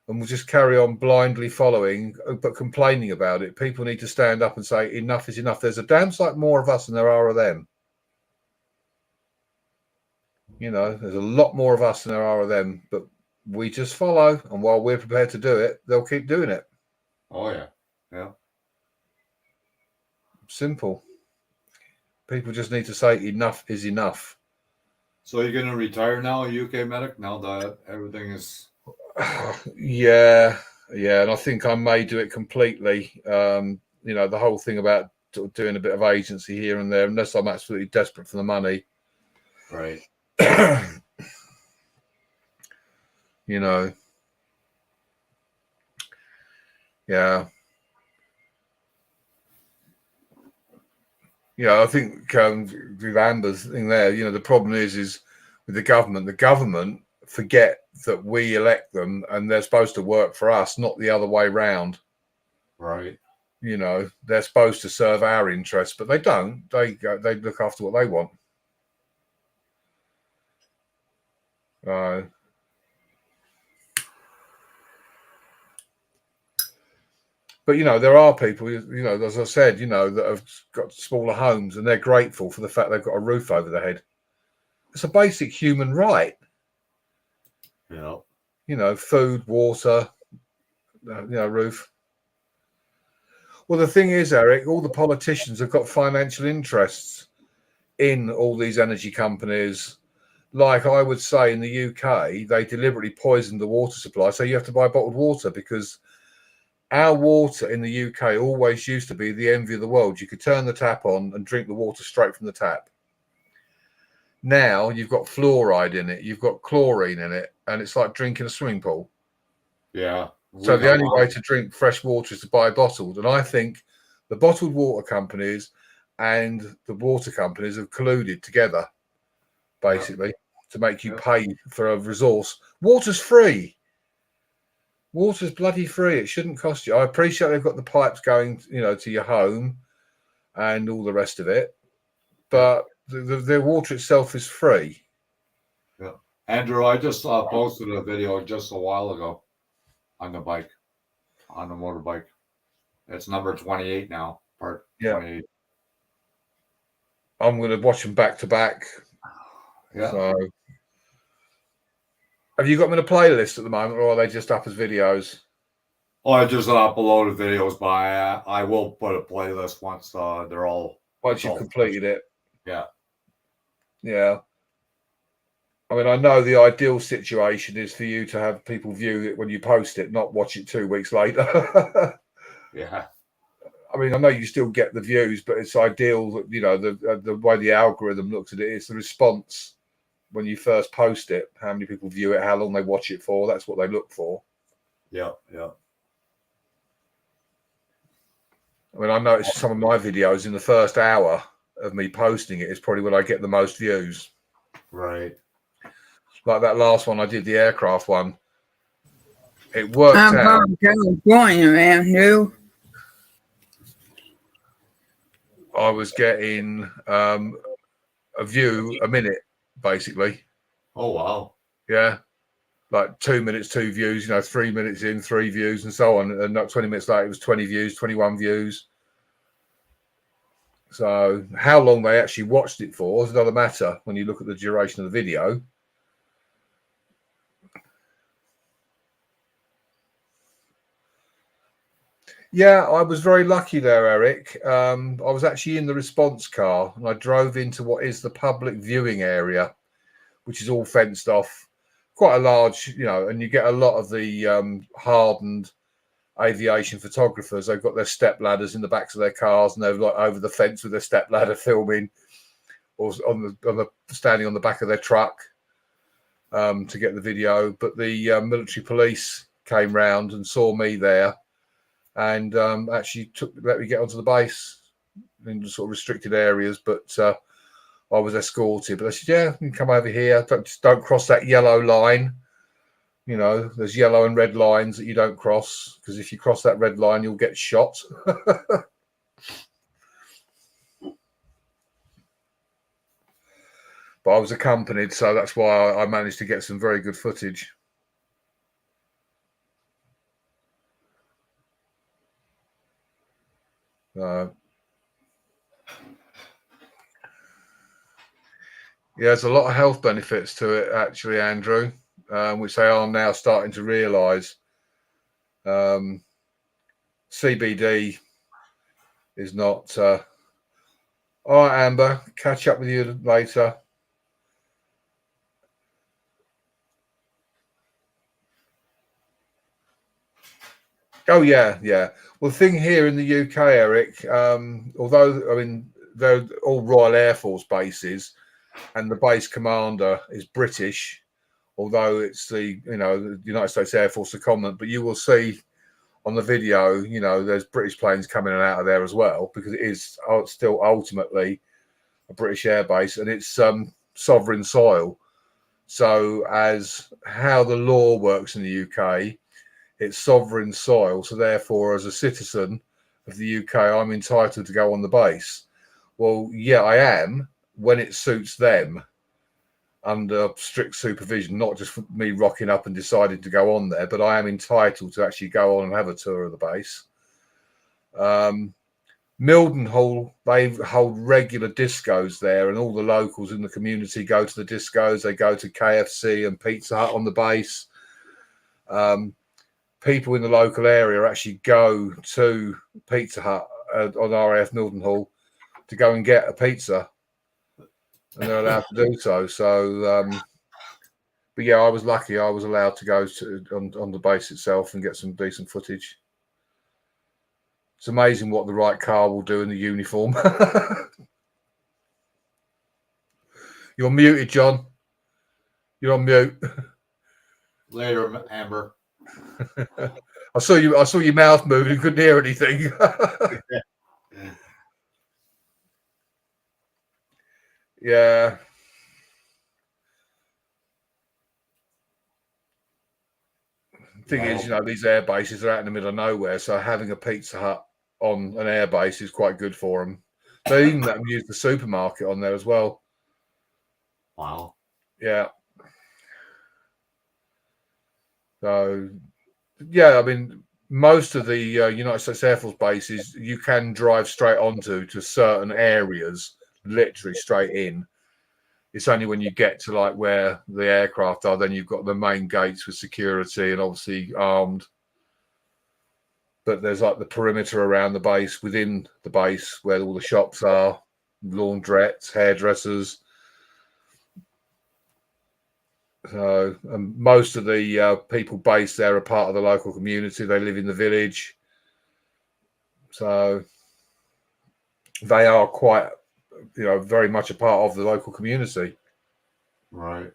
and will just carry on blindly following, but complaining about it. People need to stand up and say, enough is enough. There's a damn sight more of us than there are of them. There's a lot more of us than there are of them, but we just follow. And while we're prepared to do it, they'll keep doing it. Oh, yeah. Yeah. Simple. People just need to say enough is enough. So you're going to retire now, UK medic, now that everything is... Yeah. And I think I may do it completely. The whole thing about doing a bit of agency here and there, unless I'm absolutely desperate for the money. Right. Yeah. I think with Amber's thing there, the problem is with the government forget that we elect them and they're supposed to work for us, not the other way round. Right. They're supposed to serve our interests, but they don't. They look after what they want. But there are people, as I said, that have got smaller homes and they're grateful for the fact they've got a roof over their head. It's a basic human right. Yeah. Food, water, roof. Well, the thing is, Eric, all the politicians have got financial interests in all these energy companies. Like I would say in the UK, they deliberately poisoned the water supply. So you have to buy bottled water because our water in the UK always used to be the envy of the world. You could turn the tap on and drink the water straight from the tap. Now you've got fluoride in it, you've got chlorine in it, and it's like drinking a swimming pool. Yeah. So the only way to drink fresh water is to buy bottled. And I think the bottled water companies and the water companies have colluded together, basically, to make you pay for a resource. Water's free. Water's bloody free. It shouldn't cost you. I appreciate they've got the pipes going, to your home and all the rest of it, but the water itself is free. Yeah, Andrew, I just posted a video just a while ago on the motorbike. It's number 28 now, part 28. I'm going to watch them back to back. Yeah. So, have you got them in a playlist at the moment, or are they just up as videos? Oh, I just uploaded videos, but I will put a playlist once they're all. Once you've completed it. Yeah. Yeah. I mean, I know the ideal situation is for you to have people view it when you post it, not watch it 2 weeks later. Yeah. I mean, I know you still get the views, but it's ideal that, the way the algorithm looks at it is the response when you first post it, how many people view it, how long they watch it for. That's what they look for. Yeah. Yeah. I mean, I noticed some of my videos in the first hour of me posting it is probably when I get the most views. Right. Like that last one I did, the aircraft one. It worked I'm out. from California, man, dude. I was getting a view a minute, basically. Oh, wow. Yeah. Like 2 minutes, 2 views, 3 minutes in, 3 views, and so on. And not 20 minutes later, it was 20 views, 21 views. So how long they actually watched it for is another matter when you look at the duration of the video. Yeah, I was very lucky there, Eric. I was actually in the response car and I drove into what is the public viewing area, which is all fenced off. Quite a large, and you get a lot of the hardened aviation photographers. They've got their step ladders in the backs of their cars and they're like over the fence with their step ladder filming, or on the standing on the back of their truck to get the video. But the military police came round and saw me there and actually let me get onto the base in sort of restricted areas, but I was escorted. But they said, "Yeah, you can come over here. Don't cross that yellow line. There's yellow and red lines that you don't cross, because if you cross that red line, you'll get shot." But I was accompanied, so that's why I managed to get some very good footage. Yeah, there's a lot of health benefits to it, actually, Andrew, which they are now starting to realise. CBD is not. All right, Amber, catch up with you later. Oh, yeah. Well, the thing here in the UK, Eric, although, they're all Royal Air Force bases and the base commander is British, although it's the United States Air Force secondment, but you will see on the video, there's British planes coming in and out of there as well, because it is still ultimately a British air base and it's sovereign soil. So as how the law works in the UK, it's sovereign soil. So therefore, as a citizen of the UK, I'm entitled to go on the base. Well, yeah, I am, when it suits them, under strict supervision, not just for me rocking up and deciding to go on there, but I am entitled to actually go on and have a tour of the base. Mildenhall, they hold regular discos there, and all the locals in the community go to the discos. They go to KFC and Pizza Hut on the base. People in the local area actually go to Pizza Hut on RAF Mildenhall to go and get a pizza, and they're allowed to do so. So, but yeah, I was lucky. I was allowed to go on the base itself and get some decent footage. It's amazing what the right car will do in the uniform. You're muted, John. You're on mute. Later, Amber. I saw your mouth moving and couldn't hear anything. Yeah. Thing is, these air bases are out in the middle of nowhere, so having a Pizza Hut on an air base is quite good for them. They even let them use the supermarket on there as well. Wow. Yeah. So, yeah, I mean, most of the United States Air Force bases you can drive straight onto to certain areas, literally straight in. It's only when you get to like where the aircraft are, then you've got the main gates with security and obviously armed. But there's like the perimeter around the base, within the base, where all the shops are, laundrettes, hairdressers. So most of the people based there are part of the local community. They live in the village. So they are quite, very much a part of the local community. Right.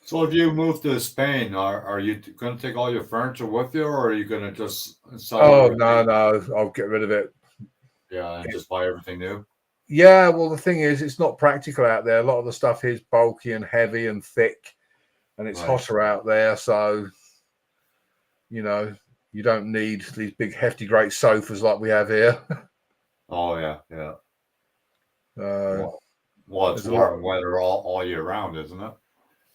So if you move to Spain, are you going to take all your furniture with you, or are you going to just sell Oh, everything? no, I'll get rid of it. Yeah, and just buy everything new? Yeah, well, the thing is, it's not practical out there. A lot of the stuff is bulky and heavy and thick, and it's Right. hotter out there. So, you don't need these big, hefty, great sofas like we have here. Oh, yeah, yeah. Well, it's there's a lot- warm weather all year round, isn't it?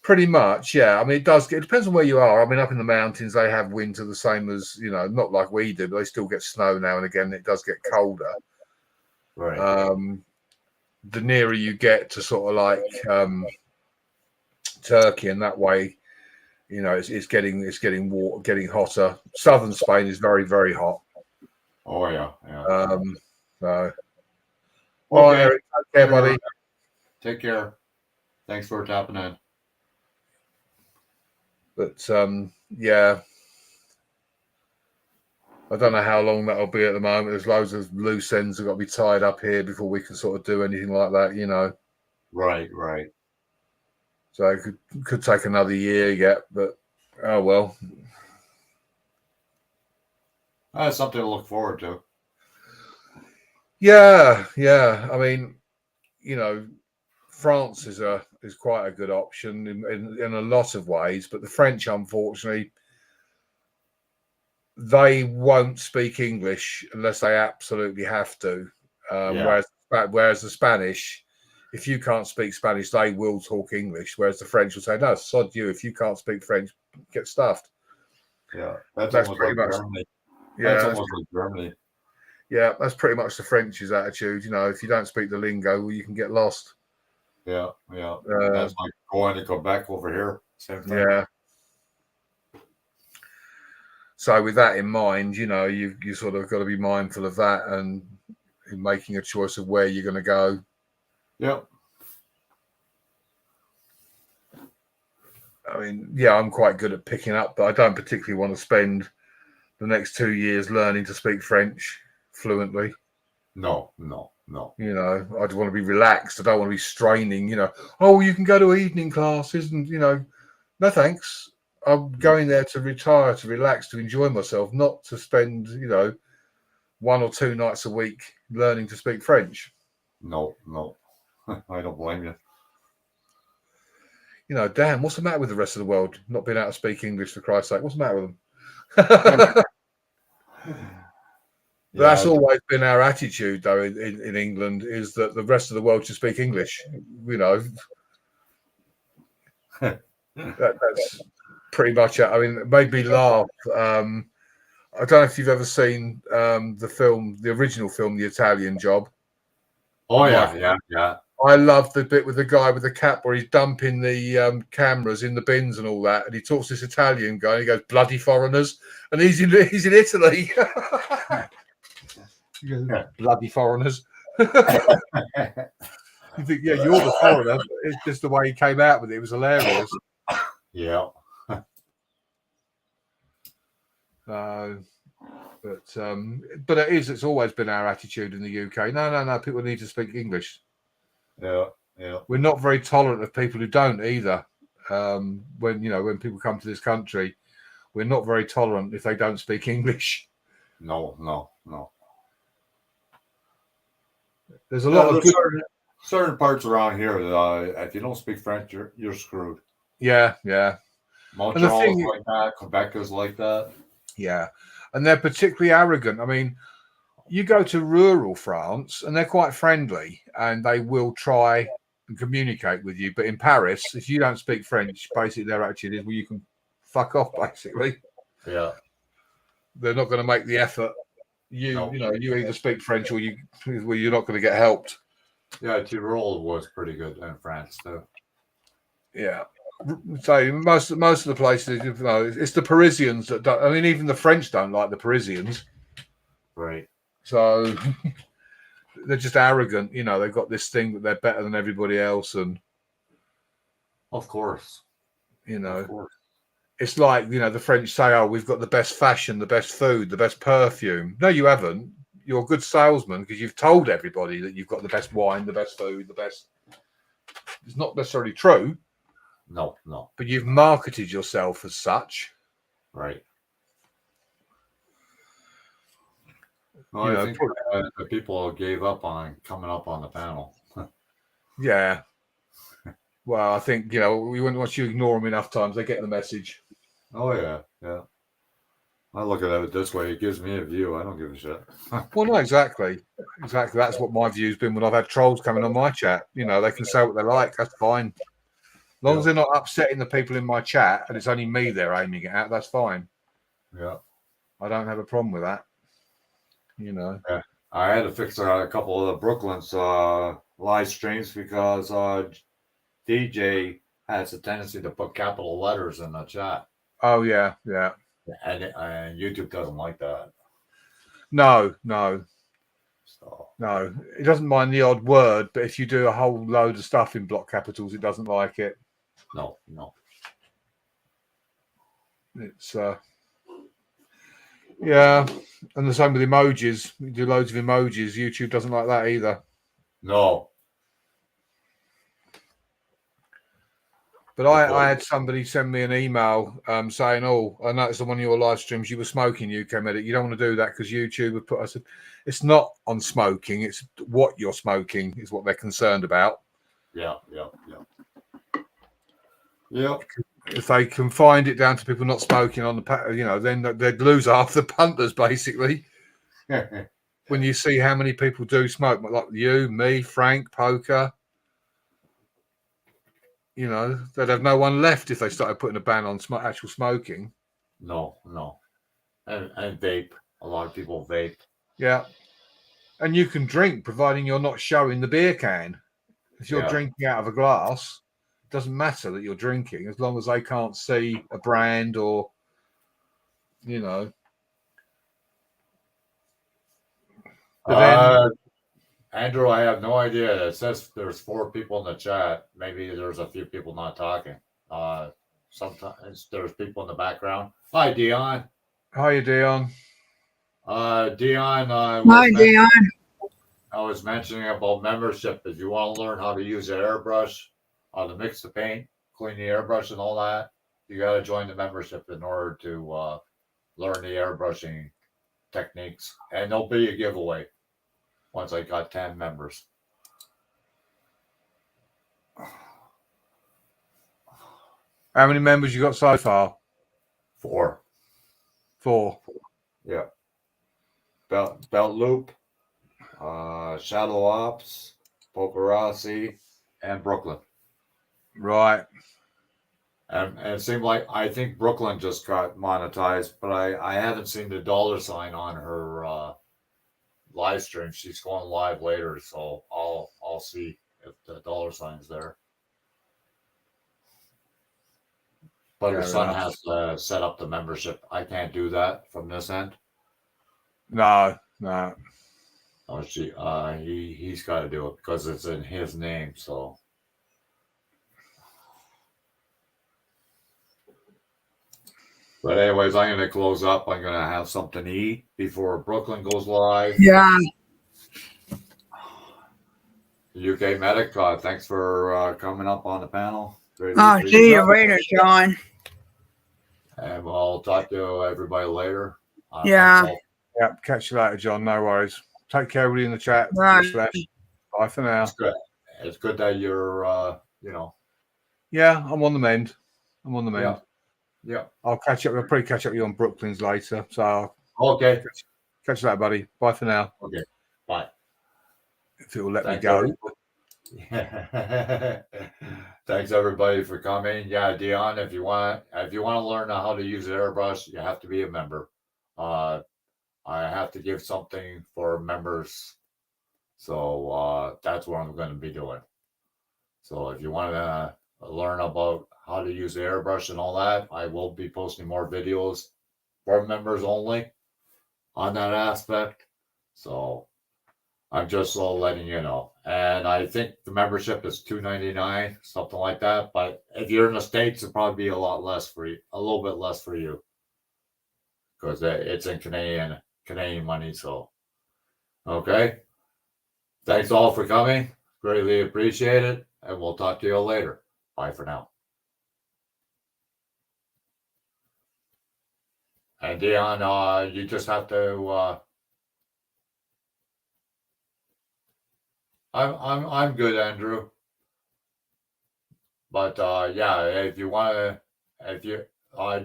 Pretty much, yeah. I mean, it depends on where you are. I mean, up in the mountains, they have winter the same as, not like we do, but they still get snow now and again. It does get colder. Right. The nearer you get to sort of like Turkey and that way, it's getting hotter. Southern Spain is very, very hot. Oh, yeah, yeah. So, well, Okay. Eric, take care, buddy. Take care. Thanks for tapping in. But yeah, I don't know how long that'll be at the moment. There's loads of loose ends that got to be tied up here before we can sort of do anything like that, Right, right. So it could take another year yet, but oh well. That's something to look forward to. Yeah. I mean, France is quite a good option in a lot of ways, but the French, unfortunately, they won't speak English unless they absolutely have to. Whereas the Spanish, if you can't speak Spanish, they will talk English. Whereas the French will say, "No, sod you. If you can't speak French, get stuffed." Yeah, that's That's pretty like much Germany. Yeah, That's almost like Germany. yeah, that's pretty much the French's attitude. If you don't speak the lingo, well, you can get lost. Yeah, yeah. That's like going to Quebec over here. Same thing. Yeah. So with that in mind, you sort of got to be mindful of that and in making a choice of where you're going to go. Yep. I mean, yeah, I'm quite good at picking up, but I don't particularly want to spend the next 2 years learning to speak French fluently. No. I'd want to be relaxed. I don't want to be straining, oh, you can go to evening classes and, no thanks. I'm going there to retire, to relax, to enjoy myself, not to spend, 1 or 2 nights a week learning to speak French. No. I don't blame you. Damn, what's the matter with the rest of the world not being able to speak English, for Christ's sake? What's the matter with them? That's always been our attitude, though, in England, is that the rest of the world should speak English. That's pretty much it. I mean, it made me laugh. I don't know if you've ever seen the original film, The Italian Job. Oh, yeah. I love the bit with the guy with the cap where he's dumping the cameras in the bins and all that, and he talks to this Italian guy, and he goes, "Bloody foreigners," and he's in Italy. He goes, "Bloody foreigners." You think, yeah, you're the foreigner. It's just the way he came out with it. It was hilarious. Yeah. But it's always been our attitude in the UK. No, people need to speak English. Yeah. We're not very tolerant of people who don't either. When people come to this country, we're not very tolerant if they don't speak English. No. There's a lot of good... certain parts around here that if you don't speak French, you're screwed. Yeah. Montreal's thing- like that. Quebec is like that. Yeah, and they're particularly arrogant. I mean, you go to rural France and they're quite friendly and they will try and communicate with you. But in Paris, if you don't speak French, basically their attitude is, well, you can fuck off, basically. Yeah. They're not going to make the effort. No. You know, you either speak French or you're not going to get helped. Yeah, Tyrol was pretty good in France too. Yeah. So most of the places, you know, it's the Parisians that don't. I mean, even the French don't like the Parisians. Right. So they're just arrogant. You know, they've got this thing that they're better than everybody else, and Of course. you know, Of course. it's like, you know, the French say, "Oh, we've got the best fashion, the best food, the best perfume." No, you haven't. You're a good salesman because you've told everybody that you've got the best wine, the best food, the best. It's not necessarily true, No, no. but you've marketed yourself as such. Right. Well, You I know, think the people gave up on coming up on the panel. Yeah. Well, I think, you know, once you ignore them enough times, they get the message. Oh yeah, yeah. I look at it this way. It gives me a view. I don't give a shit. Well, no, exactly. Exactly. That's what my view's been when I've had trolls coming on my chat. You know, they can say what they like. That's fine. As long as they're not upsetting the people in my chat and it's only me they're aiming it at, that's fine. Yeah. I don't have a problem with that. You know. Yeah. I had to fix a couple of the Brooklyn's live streams because DJ has a tendency to put capital letters in the chat. Oh, yeah. Yeah. And YouTube doesn't like that. No. So No. It doesn't mind the odd word, but if you do a whole load of stuff in block capitals, it doesn't like it. no. It's yeah, and the same with emojis. You do loads of emojis. YouTube doesn't like that either. No. But I had somebody send me an email saying, "Oh, I noticed on one of your live streams you were smoking, UK Medic. You don't want to do that because YouTube would put." I said, "It's not on smoking. It's what you're smoking is what they're concerned about." Yeah. If they can find it down to people not smoking on the, you know, then they'd lose half the punters basically. When you see how many people do smoke, like you, me, Frank, Poker, you know, they'd have no one left if they started putting a ban on actual smoking. No. And vape. A lot of people vape. Yeah. And you can drink, providing you're not showing the beer can. If you're drinking out of a glass, it doesn't matter that you're drinking as long as they can't see a brand or, you know. But then, Andrew, I have no idea. It says there's 4 people in the chat. Maybe there's a few people not talking. Sometimes there's people in the background. Hi, Dion. Hiya, Dion. Dion. Hi, Dion. I was mentioning about membership. If you want to learn how to use an airbrush, how to mix the paint, clean the airbrush, and all that, you got to join the membership in order to learn the airbrushing techniques. And there'll be a giveaway once I got 10 members. How many members you got so far? 4. 4. Yeah. Belt Loop, Shadow Ops, Pokerossi, and Brooklyn. Right. And it seemed like I think Brooklyn just got monetized, but I haven't seen the $sign on her live stream. She's going live later, so I'll see if the $sign's there. But her Fair son enough. has to set up the membership. I can't do that from this end. No. Oh, he's got to do it because it's in his name. So, but anyways, I'm going to close up. I'm going to have something to eat before Brooklyn goes live. Yeah. UK Medic, thanks for coming up on the panel. I'll see you later, John. And we'll talk to everybody later. Yeah. Yeah. Catch you later, John. No worries. Take care, everybody in the chat. Right. Bye for now. It's good. It's good that you're, Yeah, I'm on the mend. Yeah. Yeah. I'll catch up. I'll probably catch up with you on Brooklyn's later. So I'll Okay. catch you later, buddy. Bye for now. Okay. Bye. If it will let Thanks, me go. Thanks everybody for coming. Yeah, Dion, if you want to learn how to use airbrush, you have to be a member. I have to give something for members, so that's what I'm going to be doing. So if you want to learn about how to use the airbrush and all that, I will be posting more videos for members only on that aspect. So I'm just letting you know. And I think the membership is $2.99, something like that. But if you're in the States, it'll probably be a lot less for you, a little bit less for you, because it's in Canadian money. So, okay. Thanks all for coming. Greatly appreciate it. And we'll talk to you all later. Bye for now. And Dion, you just have to. I'm good, Andrew. But yeah, if you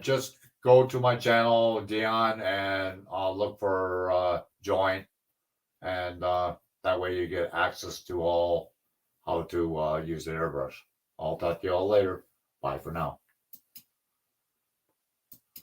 just go to my channel, Dion, and look for join, and that way you get access to all how to use the airbrush. I'll talk to you all later. Bye for now.